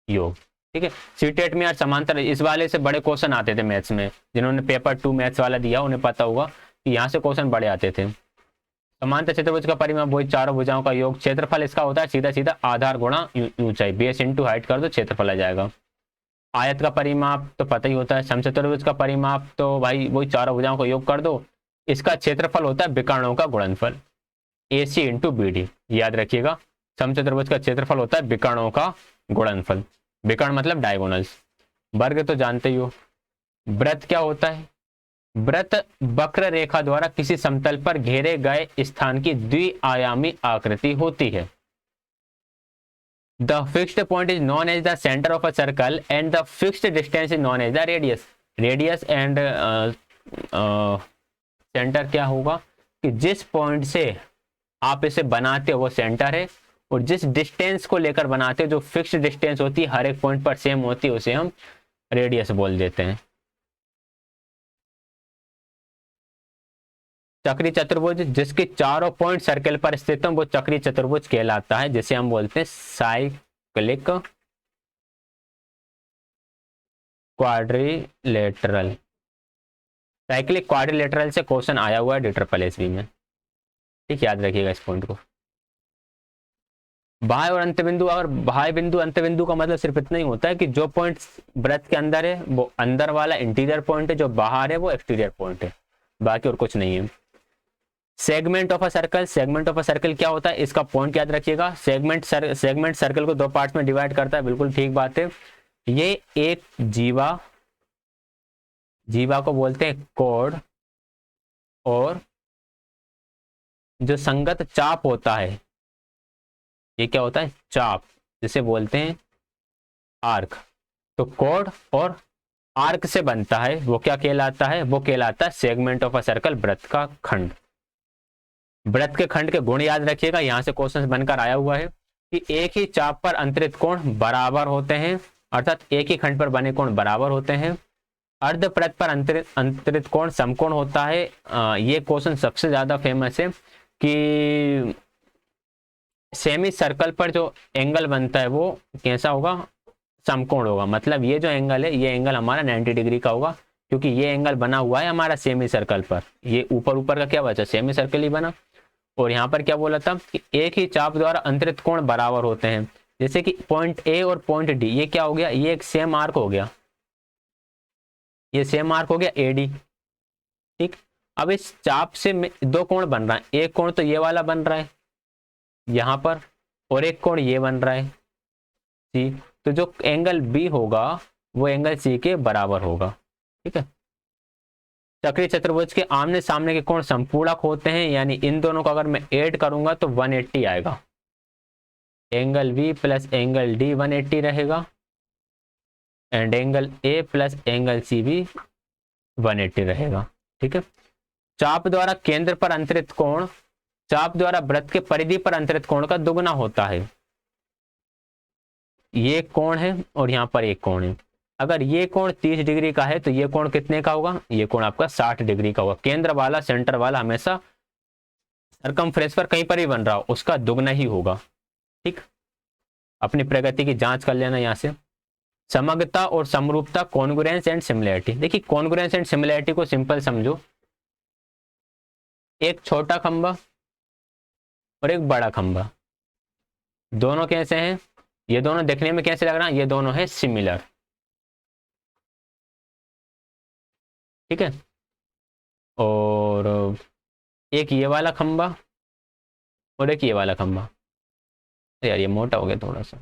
योग। ठीक है, सीटेट में यार समांतर इस वाले से बड़े क्वेश्चन आते थे मैथ्स में, जिन्होंने पेपर 2 मैथ्स वाला दिया उन्हें पता होगा कि यहाँ से क्वेश्चन बड़े आते थे। समांतर चतुर्भुज का परिमाप वही चारों भुजाओं का योग। क्षेत्रफल इसका होता है सीधा सीधा आधार गुणा ऊंचाई, बेस इंटू हाइट कर दो, क्षेत्रफल आ जाएगा। आयत का परिमाप तो पता ही होता है, समचतुर्भुज का परिमाप तो भाई वही चारों भुजाओं का योग कर दो। इसका क्षेत्रफल होता है विकर्णों का गुणनफल, AC इंटू BD, याद रखिएगा। समचतुर्भुज का क्षेत्रफल होता है विकर्णों का गुणनफल, विकर्ण मतलब डायगोनल्स। वर्ग तो जानते ही हो। वृत्त क्या होता है, वृत्त वक्र रेखा द्वारा किसी समतल पर घेरे गए स्थान की द्विआयामी आकृति होती है। The fixed point is known as the center of a circle and the fixed distance is known as the radius. Radius and center क्या होगा कि जिस पॉइंट से आप इसे बनाते हो वो सेंटर है, और जिस डिस्टेंस को लेकर बनाते हो जो फिक्स्ड डिस्टेंस होती है हर एक पॉइंट पर सेम होती है उसे हम रेडियस बोल देते हैं। चक्री चतुर्भुज जिसके चारों पॉइंट सर्कल पर स्थित हो वो चक्री चतुर्भुज कहलाता है, जिसे हम बोलते हैं साइक्लिक क्वाड्रिलेटरल। साइक्लिक क्वाड्रिलेटरल से क्वेश्चन आया हुआ है DSSB में, ठीक, याद रखिएगा इस पॉइंट को। बाह्य और अंत बिंदु, और बाह्य बिंदु अंत बिंदु का मतलब सिर्फ इतना ही होता है कि जो पॉइंट वृत्त के अंदर है वो अंदर वाला इंटीरियर पॉइंट है, जो बाहर है वो एक्सटीरियर पॉइंट है, बाकी और कुछ नहीं है। Segment of a circle, segment of a circle क्या होता है, इसका पॉइंट याद रखिएगा। सेगमेंट सर्कल को दो पार्ट्स में डिवाइड करता है, बिल्कुल ठीक बात है। ये एक जीवा को बोलते हैं कोड, और जो संगत चाप होता है ये क्या होता है, चाप, जिसे बोलते हैं आर्क। तो कोड और आर्क से बनता है, वो क्या कहलाता है, वो कहलाता है सेगमेंट ऑफ अ सर्कल, वृत्त का खंड। वृत्त के खंड के गुण याद रखिएगा, यहां से क्वेश्चन बनकर आया हुआ है कि एक ही चाप पर अंतरित कोण बराबर होते हैं, अर्थात एक ही खंड पर बने कोण बराबर होते हैं। अर्धवृत्त पर अंतरित कोण समकोण होता है। ये क्वेश्चन सबसे ज्यादा फेमस है कि सेमी सर्कल पर जो एंगल बनता है वो कैसा होगा, समकोण होगा। मतलब ये जो एंगल है, ये एंगल हमारा 90 डिग्री का होगा, क्योंकि ये एंगल बना हुआ है हमारा सेमी सर्कल पर। ये ऊपर ऊपर का क्या बचा, सेमी सर्कल ही बना। और यहाँ पर क्या बोला था कि एक ही चाप द्वारा अंतरित कोण बराबर होते हैं। जैसे कि पॉइंट ए और पॉइंट डी, ये क्या हो गया, ये एक सेम आर्क हो गया, ये सेम आर्क हो गया एडी, ठीक। अब इस चाप से दो कोण बन रहा है, एक कोण तो ये वाला बन रहा है यहां पर, और एक कोण ये बन रहा है सी। तो जो एंगल बी होगा वो एंगल सी के बराबर होगा, ठीक है। चक्रीय चतुर्भुज के आमने सामने के कोण संपूरक होते हैं, यानी इन दोनों को अगर मैं ऐड करूंगा तो 180 आएगा। Angle B plus angle D 180 रहेगा, and angle A plus angle C भी 180 रहेगा, ठीक है। चाप द्वारा केंद्र पर अंतरित कोण चाप द्वारा वृत्त के परिधि पर अंतरित कोण का दुगना होता है। ये कोण है और यहाँ पर एक कोण है। अगर ये कोण 30 डिग्री का है तो ये कोण कितने का होगा, ये कोण आपका 60 डिग्री का होगा। केंद्र वाला, सेंटर वाला हमेशा सरकमफ्रेंस पर कहीं पर ही बन रहा हो उसका दुगना ही होगा, ठीक। अपनी प्रगति की जांच कर लेना यहाँ से। समग्रता और समरूपता, कॉन्ग्रुएंस एंड सिमिलैरिटी। देखिए कॉन्ग्रुएंस एंड सिमिलैरिटी को सिंपल समझो, एक छोटा खंबा और एक बड़ा खंबा, दोनों कैसे हैं, ये दोनों देखने में कैसे लग रहा है, ये दोनों है सिमिलर, ठीक है। और एक ये वाला खंबा और एक ये वाला खंबा, यार ये मोटा हो गया थोड़ा सा,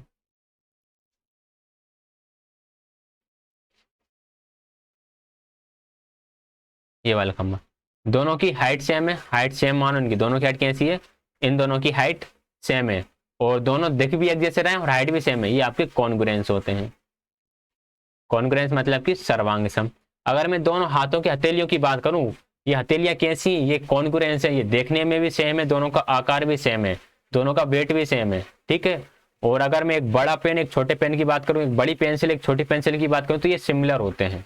ये वाला खंबा, दोनों की हाइट सेम है, हाइट सेम मानो इनकी, दोनों की हाइट कैसी है, इन दोनों की हाइट सेम है, और दोनों दिख भी एक जैसे रहे और हाइट भी सेम है, ये आपके कॉन्ग्रुएंस होते हैं। कॉन्ग्रुएंस मतलब कि सर्वांग सम। अगर मैं दोनों हाथों की हथेलियों की बात करूं, ये हथेलियां कैसी, ये कॉन्ग्रुएंस है, ये देखने में भी सेम है, दोनों का आकार भी सेम है, दोनों का वेट भी सेम है, ठीक है। और अगर मैं एक बड़ा पेन एक छोटे पेन की बात करूं, एक बड़ी पेंसिल एक छोटी पेंसिल की बात करूं, तो ये सिमिलर होते हैं।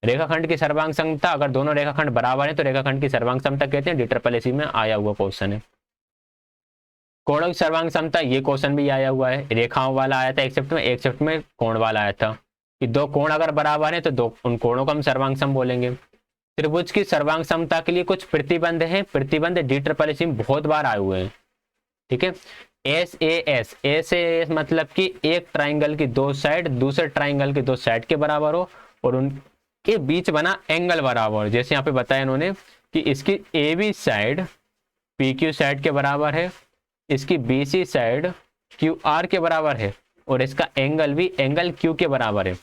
रेखाखंड की सर्वांग समता, अगर दोनों रेखाखंड बराबर है तो रेखाखंड की सर्वांग समता कहते हैं। DSSB में आया हुआ क्वेश्चन है। कोणों की सर्वांग समता, ये क्वेश्चन भी आया हुआ है, रेखाओं वाला आया था एक शिफ्ट में कोण वाला आया था कि दो कोण अगर बराबर है तो दो उन कोणों को हम सर्वांग सम बोलेंगे। त्रिभुज की सर्वांग समता के लिए कुछ प्रतिबंध है, प्रतिबंध DSSB में बहुत बार आए हुए हैं, ठीक है। SAS मतलब कि एक ट्राइंगल की दो साइड दूसरे ट्राइंगल के दो साइड के बराबर हो और उनके बीच बना एंगल बराबर। जैसे यहाँ पे बताया इन्होंने कि इसकी AB साइड PQ साइड के बराबर है, इसकी BC साइड QR के बराबर है, और इसका एंगल भी एंगल Q के बराबर है।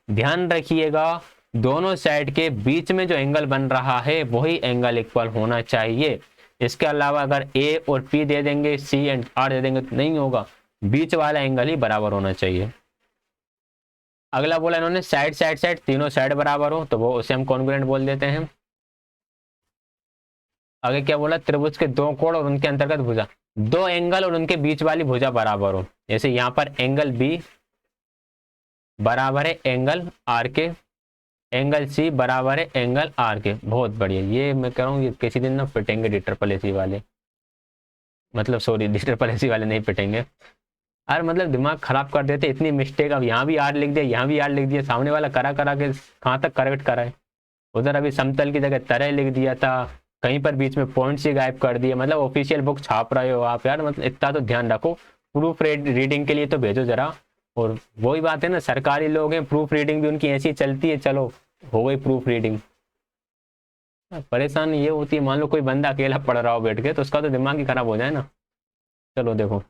ध्यान रखिएगा दोनों साइड के बीच में जो एंगल बन रहा है वही एंगल इक्वल होना चाहिए। इसके अलावा अगर A और P दे देंगे, C एंड R दे देंगे तो नहीं होगा, बीच वाला एंगल ही बराबर होना चाहिए। अगला बोला इन्होंने साइड साइड साइड, तीनों साइड बराबर हो तो वो उसे हम कॉन्ग्रुएंट बोल देते हैं। आगे क्या बोला, त्रिभुज के दो कोण और उनके अंतर्गत भुजा, दो एंगल और उनके बीच वाली भुजा बराबर हो। जैसे यहाँ पर एंगल B बराबर है एंगल R के, एंगल C बराबर है एंगल R के। बहुत बढ़िया, ये मैं कह रहा हूँ ये किसी दिन ना पिटेंगे DSSB वाले, मतलब सॉरी DSSB वाले नहीं पिटेंगे यार, मतलब दिमाग खराब कर देते, इतनी मिस्टेक। अब यहाँ भी R लिख दिया, यहाँ भी R लिख दिया, सामने वाला करा करा के कहाँ तक करेक्ट करा है। उधर अभी समतल की जगह तरह लिख दिया था, कहीं पर बीच में पॉइंट्स ही गायब कर दिए। मतलब ऑफिशियल बुक छाप रहे हो आप यार, मतलब इतना तो ध्यान रखो। प्रूफ रीडिंग के लिए तो भेजो जरा। और वही बात है ना, सरकारी लोग हैं, प्रूफ रीडिंग भी उनकी ऐसी चलती है, चलो हो गई प्रूफ रीडिंग। परेशानी ये होती है, मान लो कोई बंदा अकेला पढ़ रहा हो बैठ के, तो उसका तो दिमाग ही खराब हो जाए ना। चलो देखो,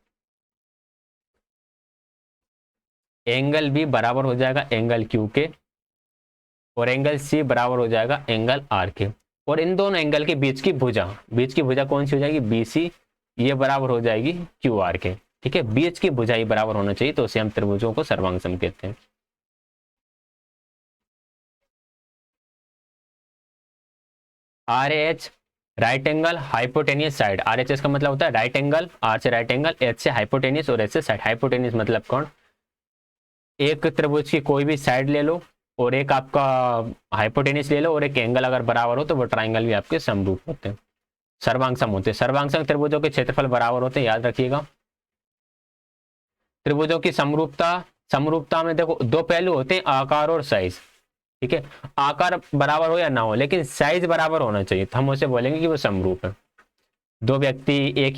एंगल बी बराबर हो जाएगा एंगल क्यू के, और एंगल सी बराबर हो जाएगा एंगल आर के। और इन दोनों एंगल के बीच की भुजा कौन सी हो जाएगी, बी सी, ये बराबर हो जाएगी क्यू आर के। ठीक है, बीच की भुजा ही बराबर होना चाहिए, तो उसे हम त्रिभुजों को सर्वांग सम कहते हैं। R H right angle hypotenuse side, R H S का मतलब होता है राइट एंगल, आर से राइट एंगल, एच से हाइपोटेनियस और एच से साइड। हाइपोटेनियस मतलब कौन, एक त्रिभुज की कोई भी साइड ले लो और एक आपका हाइपोटेनियस ले लो, और एक एंगल अगर बराबर हो तो वो ट्राइंगल भी आपके समरूप होते हैं, सर्वांग सम होते हैं। सर्वांग सम त्रिभुजों के क्षेत्रफल बराबर होते हैं, याद रखिएगा। त्रिभुजों की समरूपता, समरूपता में देखो दो पहलू होते हैं, आकार और साइज। ठीक है, आकार बराबर हो या ना हो, लेकिन साइज बराबर होना चाहिए, तो हम उसे बोलेंगे कि वो समरूप है। दो व्यक्ति एक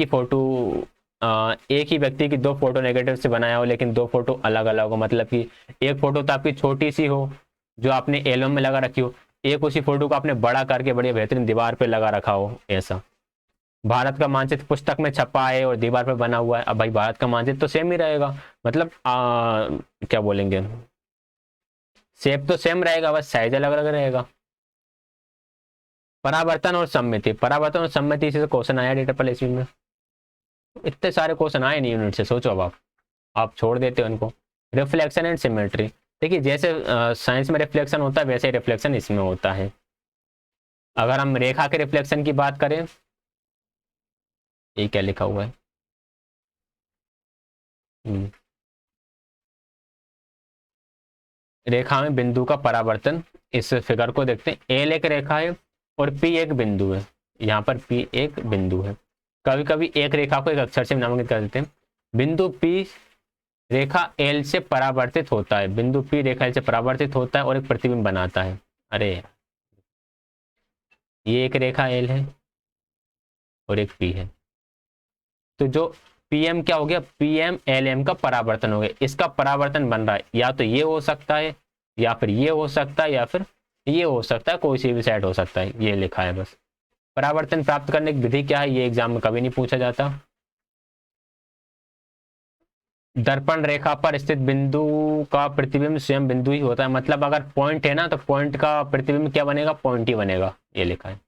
ही व्यक्ति की दो फोटो नेगेटिव से बनाया हो, लेकिन दो फोटो अलग अलग हो, मतलब कि एक फोटो तो आपकी छोटी सी हो जो आपने एल्बम में लगा रखी हो, एक उसी फोटो को आपने बड़ा करके बड़ी बेहतरीन दीवार पे लगा रखा हो। ऐसा भारत का मानचित्र पुस्तक में छपा है और दीवार पे बना हुआ है, अब भाई भारत का मानचित्र तो सेम ही रहेगा, मतलब क्या बोलेंगे, शेप तो सेम रहेगा, बस साइज अलग अलग रहेगा। परावर्तन और सम्मिति, परावर्तन और सम्मिति से क्वेश्चन आया ट्रिपल एसवी में, इतने सारे क्वेश्चन आए नहीं यूनिट से, सोचो अब आप छोड़ देते हो उनको। रिफ्लेक्शन एंड सिमेट्री, देखिए जैसे साइंस में रिफ्लेक्शन होता है वैसे रिफ्लेक्शन इसमें होता है। अगर हम रेखा के रिफ्लेक्शन की बात करें, ये क्या लिखा हुआ है, रेखा में बिंदु का परावर्तन, इस फिगर को देखते हैं। एल एक रेखा है और पी एक बिंदु है, यहाँ पर पी एक बिंदु है। कभी कभी एक रेखा को एक अक्षर से नामांकित कर देते हैं। बिंदु पी रेखा एल से परावर्तित होता है, बिंदु पी रेखा एल से परावर्तित होता है और एक प्रतिबिंब बनाता है। अरे ये एक रेखा एल है और एक पी है, तो जो पीएम क्या हो गया, पीएम एल एम का परावर्तन हो गया, इसका परावर्तन बन रहा है, या तो ये हो सकता है या फिर ये हो सकता है या फिर ये हो सकता है, कोई सी भी साइड हो सकता है, ये लिखा है बस। परावर्तन प्राप्त करने की विधि क्या है, ये एग्जाम में कभी नहीं पूछा जाता। दर्पण रेखा पर स्थित बिंदु का प्रतिबिंब स्वयं बिंदु ही होता है, मतलब अगर पॉइंट है ना तो पॉइंट का प्रतिबिंब क्या बनेगा, पॉइंट ही बनेगा, ये लिखा है।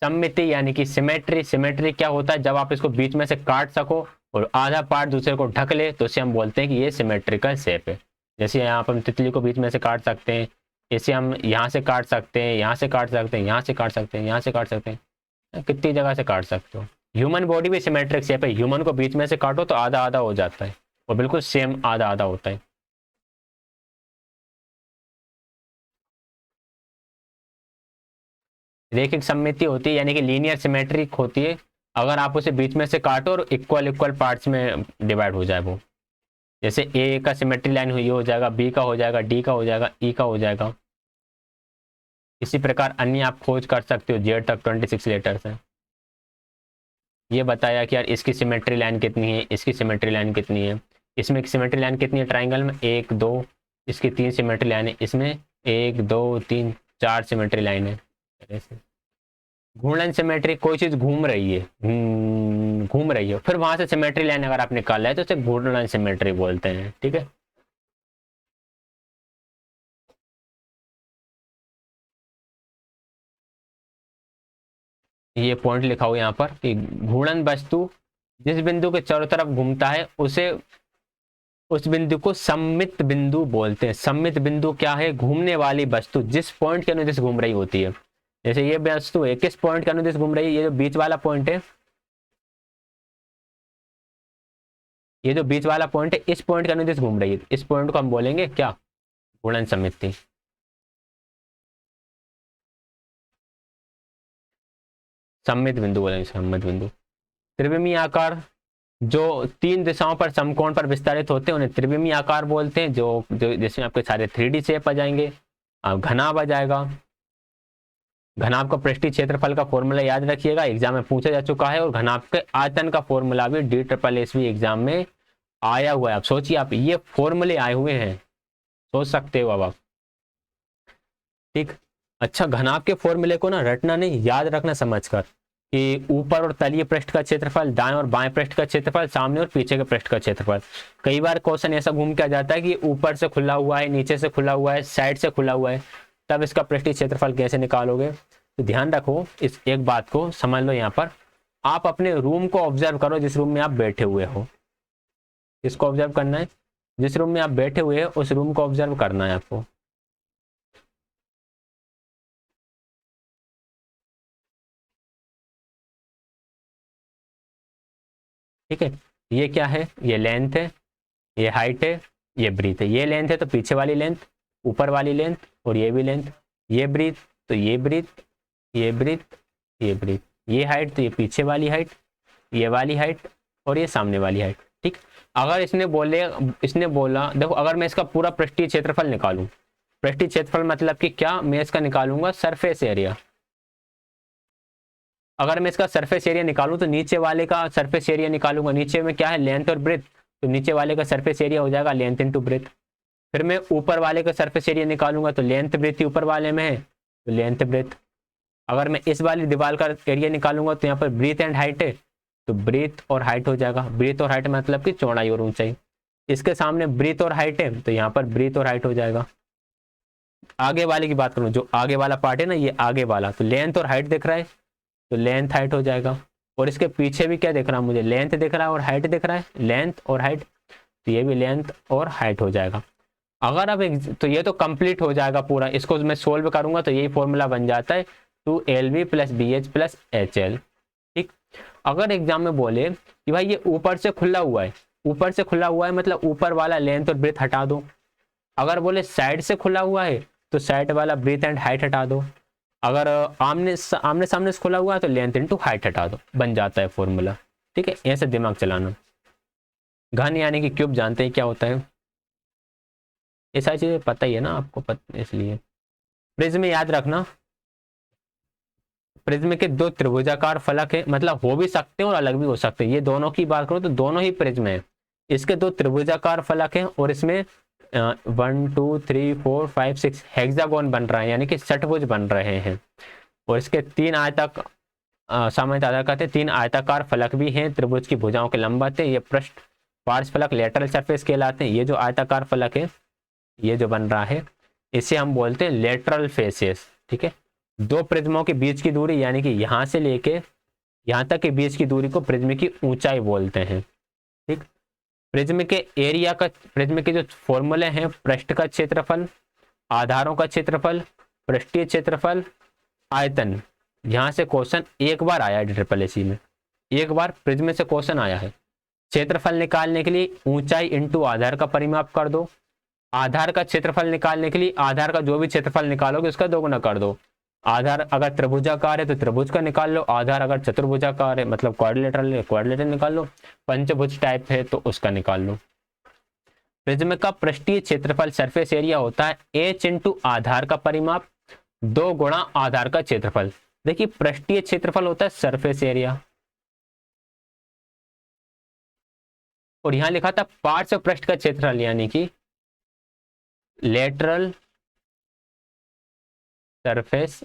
सममिति यानी कि सिमेट्री, सिमेट्री क्या होता है, जब आप इसको बीच में से काट सको और आधा पार्ट दूसरे को ढक ले, तो इसे हम बोलते हैं कि ये सिमेट्रिकल शेप है। जैसे यहाँ पर हम तितली को बीच में से काट सकते हैं, इसे हम यहाँ से काट सकते हैं, यहाँ से काट सकते हैं, यहाँ से काट सकते हैं, यहाँ से काट सकते हैं, कितनी जगह से काट सकते हो। ह्यूमन बॉडी भी सिमेट्रिक शेप है, ह्यूमन को बीच में से काटो तो आधा आधा हो जाता है, और बिल्कुल सेम आधा आधा होता है। रेखिक सममिति होती है, यानी कि लीनियर सिमेट्रिक होती है, अगर आप उसे बीच में से काटो और इक्वल इक्वल पार्ट्स में डिवाइड हो जाए वो। जैसे ए का सिमेट्री लाइन हुई हो जाएगा, बी का हो जाएगा, डी का हो जाएगा, ई का हो जाएगा। इसी प्रकार अन्य आप खोज कर सकते हो, जेड तक 26 लेटर्स हैं। ये बताया कि यार इसकी सिमेट्री लाइन कितनी है, इसकी सिमेट्री लाइन कितनी है, इसमें सिमेट्री लाइन कितनी है ट्राइंगल में, एक दो, इसकी तीन सिमेट्री लाइन है, इसमें एक दो तीन चार सिमेट्री लाइन है। घूर्णन सिमेट्री, कोई चीज घूम रही है, घूम रही है, फिर वहां से सिमेट्री लाइन अगर आप निकाल है तो उसे घूर्णन सिमेट्री बोलते हैं। ठीक है, ये पॉइंट लिखा हुआ यहाँ पर कि घूर्णन वस्तु जिस बिंदु के चारों तरफ घूमता है उसे, उस बिंदु को सम्मित बिंदु बोलते हैं। सम्मित बिंदु क्या है, घूमने वाली वस्तु जिस पॉइंट के अनुदिश घूम रही होती है। जैसे ये वस्तु है, किस पॉइंट के अनुदिश घूम रही है, ये जो बीच वाला पॉइंट है, ये जो बीच वाला पॉइंट है इस पॉइंट के अनुदिश घूम रही है, इस पॉइंट को हम बोलेंगे क्या, घूर्णन सम्मिति। सम्मित बिंदु बोलेंगे, सम्मित बिंदु। त्रिविमीय आकार जो तीन दिशाओं पर समकोण पर विस्तारित होते हैं उन्हें त्रिविमीय आकार बोलते हैं, जो जो जिसमें आपके सारे 3D शेप आ जाएंगे, घनाभ आ जाएगा, घनाभ का पृष्ठीय क्षेत्रफल का फॉर्मूला याद रखिएगा, एग्जाम में पूछा जा चुका है। और घनाभ के आयतन का फॉर्मूला भी DSSS एग्जाम में आया हुआ है। अब सोचिए, आप ये फॉर्मूले आए हुए हैं, सोच सकते हो अब आप। ठीक। अच्छा, घनाभ के फॉर्मूले को ना रटना नहीं, याद रखना समझकर, कि ऊपर और तलीय पृष्ठ का क्षेत्रफल, दाएं और बाएं पृष्ठ का क्षेत्रफल, सामने और पीछे के पृष्ठ का क्षेत्रफल। कई बार क्वेश्चन ऐसा घूम के आ जाता है कि ऊपर से खुला हुआ है, नीचे से खुला हुआ है, साइड से खुला हुआ है, तब इसका पृष्ठीय क्षेत्रफल कैसे निकालोगे। तो ध्यान रखो, इस एक बात को समझ लो। यहाँ पर आप अपने रूम को ऑब्जर्व करो, जिस रूम में आप बैठे हुए हो। इसको ऑब्जर्व करना है, जिस रूम में आप बैठे हुए हैं उस रूम को ऑब्जर्व करना है आपको। ठीक है, ये क्या है, ये लेंथ है, ये हाइट है, ये ब्रीथ है। ये लेंथ है तो पीछे वाली लेंथ, ऊपर वाली लेंथ, और ये भी लेंथ। ये ब्रीथ तो ये ब्रीथ, ये ब्रीथ, ये ब्रीथ। ये हाइट तो ये पीछे वाली हाइट, ये वाली हाइट, और ये सामने वाली हाइट। ठीक। अगर इसने बोला देखो, अगर मैं इसका पूरा पृष्ठीय क्षेत्रफल निकालूं, पृष्ठीय क्षेत्रफल मतलब कि क्या, मैं इसका निकालूंगा सरफेस एरिया। अगर मैं इसका सरफेस एरिया निकालूं तो नीचे वाले का सरफेस एरिया निकालूंगा। नीचे में क्या है, लेंथ और ब्रेथ, तो नीचे वाले का सरफेस एरिया हो जाएगा लेंथ इंटू ब्रेथ। फिर मैं ऊपर वाले का सरफेस एरिया निकालूंगा तो लेंथ ब्रेथ ही ऊपर वाले में है, तो लेंथ ब्रेथ। अगर मैं इस वाली दीवार का एरिया निकालूंगा तो यहाँ पर ब्रीथ एंड हाइट है, तो ब्रीथ और हाइट हो जाएगा। ब्रीथ और हाइट मतलब कि चौड़ाई और ऊंचाई। इसके सामने ब्रीथ और हाइट है तो यहाँ पर ब्रीथ और हाइट हो जाएगा। आगे वाले की बात करूं, जो आगे वाला पार्ट है ना, ये आगे वाला, तो लेंथ और हाइट दिख रहा है, तो लेंथ हाइट हो जाएगा। और इसके पीछे भी क्या दिख रहा है मुझे, लेंथ दिख रहा है और हाइट दिख रहा है, लेंथ और हाइट, तो ये भी लेंथ और हाइट हो जाएगा। अगर अब तो ये तो कंप्लीट हो जाएगा पूरा। इसको मैं सोल्व करूंगा तो यही फॉर्मूला बन जाता है, 2LV + BH + HL। ठीक। अगर एग्जाम में बोले कि भाई ये ऊपर से खुला हुआ है, ऊपर से खुला हुआ है मतलब ऊपर वाला लेंथ और ब्रेथ हटा दो। अगर बोले साइड से खुला हुआ है तो साइड वाला ब्रेथ एंड हाइट हटा दो। अगर आमने सामने से खुला हुआ है तो लेंथ इंटू हाइट हटा दो, बन जाता है फॉर्मूला। ठीक है, ऐसे दिमाग चलाना। घन यानी कि क्यूब जानते हैं क्या होता है, ये सारी चीजें पता ही है ना आपको, पता इसलिए। प्रिज्म याद रखना, प्रिज्म के दो त्रिभुजाकार फलक है, मतलब हो भी सकते हैं और अलग भी हो सकते हैं। ये दोनों की बात करो तो दोनों ही प्रिज्म है। इसके दो त्रिभुजाकार फलक हैं और इसमें 1 2 3 4 5 6 हेक्सागोन बन रहा है, यानी कि षटभुज बन रहे हैं। और इसके तीन आयतक सामान्य आधार कहते हैं, तीन आयताकार फलक भी हैं, त्रिभुज की भुजाओं के लंबवत है। ये पृष्ठ पार्श्व फलक लेटरल सरफेस कहलाते हैं। ये जो आयताकार फलक है, ये जो बन रहा है, इसे हम बोलते हैं लेटरल फेसेस। ठीक है, दो प्रिज्मों के बीच की दूरी, यानी कि यहां से लेके यहां तक के बीच की दूरी को प्रिज्म की ऊंचाई बोलते हैं। ठीक। प्रिज्म के एरिया का, प्रिज्म के जो फॉर्मूले हैं, पृष्ठ का क्षेत्रफल, आधारों का क्षेत्रफल, पृष्ठीय क्षेत्रफल, आयतन। यहां से क्वेश्चन एक बार आया है SSC में, एक बार प्रिज्म से क्वेश्चन आया है। क्षेत्रफल निकालने के लिए ऊंचाई इंटू आधार का परिमाप कर दो। आधार का क्षेत्रफल निकालने के लिए आधार का जो भी क्षेत्रफल निकालोगे उसका दोगुना कर दो। आधार अगर त्रिभुजाकार है तो त्रिभुज का निकाल लो, आधार अगर चतुर्भुजाकार है मतलब क्वाड्रिलेटरल है, क्वाड्रिलेटरल निकाल लो, पंचभुज टाइप है तो उसका निकाल लो। प्रिज्म का पृष्ठीय क्षेत्रफल सरफेस एरिया होता है H इंटू आधार का परिमाप 2 गुणा आधार का क्षेत्रफल। देखिए, पृष्ठीय क्षेत्रफल होता है सरफेस एरिया, और यहां लिखा था पार्श्व पृष्ठ का क्षेत्रफल, यानी कि लेटरल सरफेस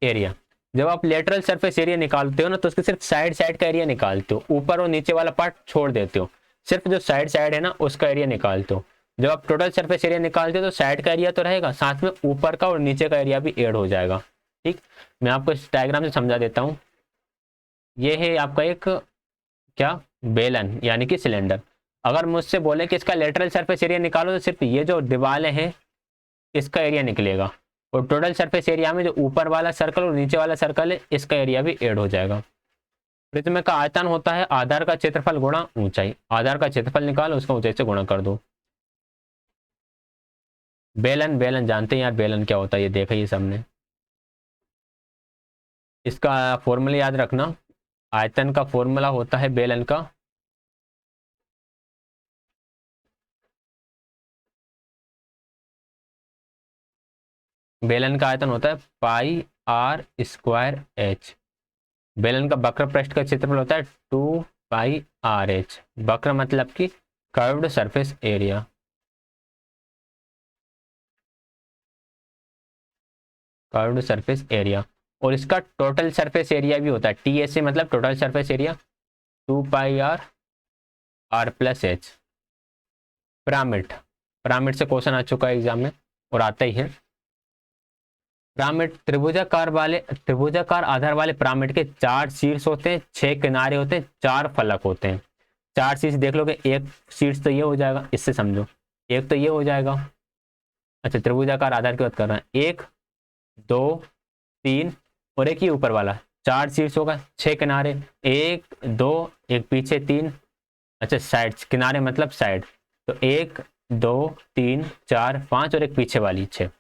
एरिया। जब आप लेटरल सरफेस एरिया निकालते हो ना तो उसके सिर्फ साइड साइड का एरिया निकालते हो, ऊपर और नीचे वाला पार्ट छोड़ देते हो, सिर्फ जो साइड साइड है ना उसका एरिया निकालते हो। जब आप टोटल सरफेस एरिया निकालते हो तो साइड का एरिया तो रहेगा, साथ में ऊपर का और नीचे का एरिया भी ऐड हो जाएगा। ठीक, मैं आपको इस डायग्राम से समझा देता हूँ। ये है आपका एक क्या, बेलन यानी कि सिलेंडर। अगर मुझसे बोले कि इसका लेटरल सरफेस एरिया निकालो तो सिर्फ ये जो दीवारें हैं इसका एरिया निकलेगा, और टोटल सरफेस एरिया में जो ऊपर वाला सर्कल और नीचे वाला सर्कल है इसका एरिया भी ऐड हो जाएगा। प्रिज्म का आयतन होता है आधार का क्षेत्रफल गुणा ऊंचाई। आधार का क्षेत्रफल निकालो, उसका ऊंचाई से गुणा कर दो। बेलन, बेलन जानते हैं यार, बेलन क्या होता है ये देखा ही सबने। इसका फॉर्मूला याद रखना, आयतन का फॉर्मूला होता है बेलन का बेलन का आयतन होता है पाई आर स्क्वायर एच। बेलन का वक्र पृष्ठ का क्षेत्रफल होता है 2 पाई आर एच। वक्र मतलब कि curved surface area. Curved surface area. और इसका टोटल सरफेस एरिया भी होता है टी एस से, मतलब total surface area 2 pi R R plus H. Pyramid, pyramid से क्वेश्चन आ चुका है एग्जाम में और आता ही है। पिरामिड त्रिभुजाकार आधार वाले पिरामिड के 4 शीर्ष होते हैं, 6 किनारे होते हैं, 4 फलक होते हैं। 4 शीर्ष देख लोगे, एक शीर्ष तो ये हो जाएगा, इससे समझो एक तो ये हो जाएगा। अच्छा, त्रिभुजाकार आधार की बात कर रहे हैं, 1 2 3 और एक ही ऊपर वाला, 4 शीर्ष होगा, 6 किनारे, 1 2 एक पीछे 3। अच्छा, साइड किनारे मतलब साइड, तो 1 2 3 4 5 और एक पीछे वाली 6।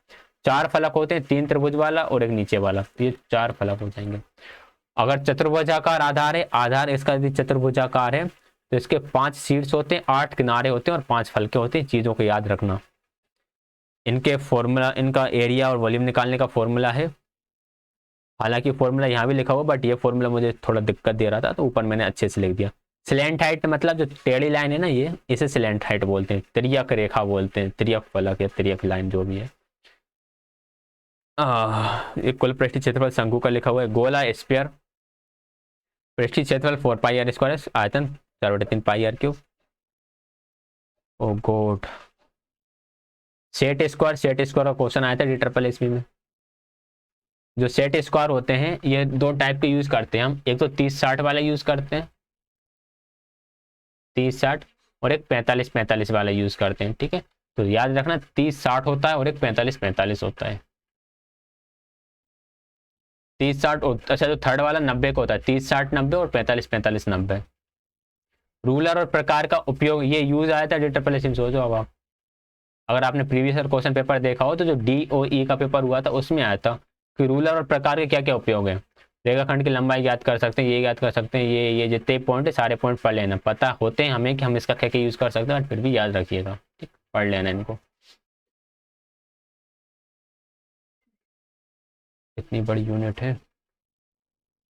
4 फलक होते हैं, 3 त्रिभुज वाला और एक नीचे वाला, तो ये 4 फलक हो जाएंगे। अगर चतुर्भुजाकार आधार है, आधार इसका यदि चतुर्भुजाकार है तो इसके 5 शीर्ष होते हैं, 8 किनारे होते हैं और 5 फलके होते हैं। चीजों को याद रखना। इनके फॉर्मूला, इनका एरिया और वॉल्यूम निकालने का फॉर्मूला है। हालांकि फॉर्मूला यहाँ भी लिखा हुआ, बट ये फॉर्मूला मुझे थोड़ा दिक्कत दे रहा था तो ऊपर मैंने अच्छे से लिख दिया। स्लैंट हाइट मतलब जो टेढ़ी लाइन है ना, ये इसे स्लैंट हाइट बोलते हैं, तिर्यक रेखा बोलते हैं, तिर्यक फलक या तिर्यक लाइन जो भी है। एक कुल पृष्ठीय क्षेत्रफल शंकु का लिखा हुआ है। गोला स्फीयर, पृष्ठीय क्षेत्रफल 4 पाई आर स्क्वायर, आयतन 4/3 pi R cube. Oh God, set square का क्वेश्चन आया था DSSS में। जो सेट स्क्वायर होते हैं ये 2 टाइप के यूज करते हैं हम, एक तो 30-60 वाला यूज करते हैं, 30-60, और एक 45-45 वाला यूज करते हैं। ठीक है, तो याद रखना 30-60 होता है और एक 45-45 होता है। 30-60, अच्छा जो थर्ड वाला 90 का होता है, 30-60-90 और 45-45-90। रूलर और प्रकार का उपयोग, ये यूज आया था DSSS में। सोचो अब आप, अगर आपने प्रीवियस ईयर क्वेश्चन पेपर देखा हो तो जो DOE का पेपर हुआ था उसमें आया था कि रूलर और प्रकार के क्या क्या उपयोग है। रेखाखंड की लंबाई याद कर सकते हैं, ये याद कर सकते हैं, ये जितने पॉइंट है सारे पॉइंट पढ़ लेना। पता होते हैं हमें कि हम इसका क्या क्या यूज कर सकते हैं, बट फिर भी याद रखिएगा। ठीक, पढ़ लेना इनको। इतनी बड़ी यूनिट है,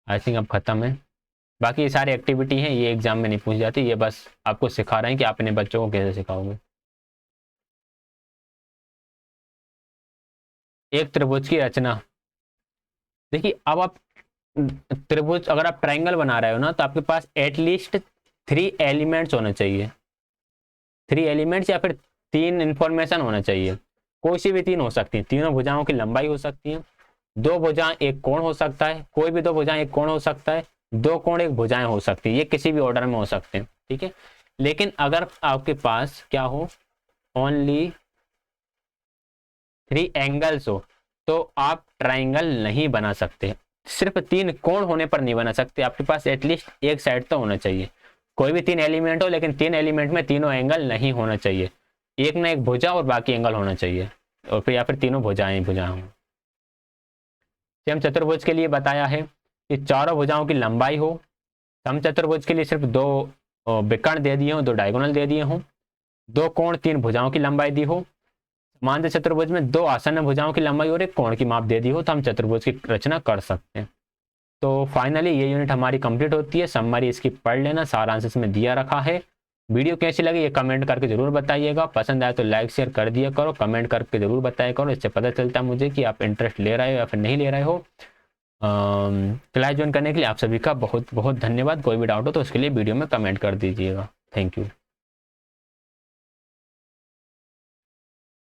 आई थिंक अब खत्म है। बाकी ये सारी एक्टिविटी हैं, ये एग्जाम में नहीं पूछ जाती, ये बस आपको सिखा रहे हैं कि आप अपने बच्चों को कैसे सिखाओगे। एक त्रिभुज की रचना, देखिए अब आप त्रिभुज, अगर आप ट्राइंगल बना रहे हो ना तो आपके पास एटलीस्ट 3 एलिमेंट्स होने चाहिए। 3 एलिमेंट्स या फिर 3 इंफॉर्मेशन होना चाहिए। कोई सी भी 3 हो सकती है, तीनों भुजाओं की लंबाई हो सकती है, 2 भुजाएं एक कोण हो सकता है, कोई भी 2 भुजाएं एक कोण हो सकता है, 2 कोण एक भुजाएं हो सकती है, ये किसी भी ऑर्डर में हो सकते हैं। ठीक है, लेकिन अगर आपके पास क्या हो, ओनली 3 एंगल्स हो तो आप ट्राइंगल नहीं बना सकते। सिर्फ 3 कोण होने पर नहीं बना सकते, आपके पास एटलीस्ट एक साइड तो होना चाहिए। कोई भी 3 एलिमेंट हो, लेकिन 3 एलिमेंट में तीनों एंगल नहीं होना चाहिए। एक ना एक भुजा और बाकी एंगल होना चाहिए, और फिर या फिर तीनों भुजाएं हों। चतुर्भुज के लिए बताया है कि चारों भुजाओं की लंबाई हो। समचतुर्भुज के लिए सिर्फ 2 विकर्ण दे दिए हों, 2 डायगोनल दे दिए हों, 2 कोण 3 भुजाओं की लंबाई दी हो। मानते चतुर्भुज में 2 आसन्न भुजाओं की लंबाई और एक कोण की माप दे दी हो, तो हम चतुर्भुज की रचना कर सकते हैं। तो फाइनली ये यूनिट हमारी कंप्लीट होती है। समरी इसकी पढ़ लेना, सारांश इसमें दिया रखा है। वीडियो कैसी लगी ये कमेंट करके जरूर बताइएगा। पसंद आए तो लाइक शेयर कर दिया करो, कमेंट करके जरूर बताया करो, इससे पता चलता है मुझे कि आप इंटरेस्ट ले रहे हो या फिर नहीं ले रहे हो। क्लास ज्वाइन करने के लिए आप सभी का बहुत बहुत धन्यवाद। कोई भी डाउट हो तो उसके लिए वीडियो में कमेंट कर दीजिएगा। Thank you.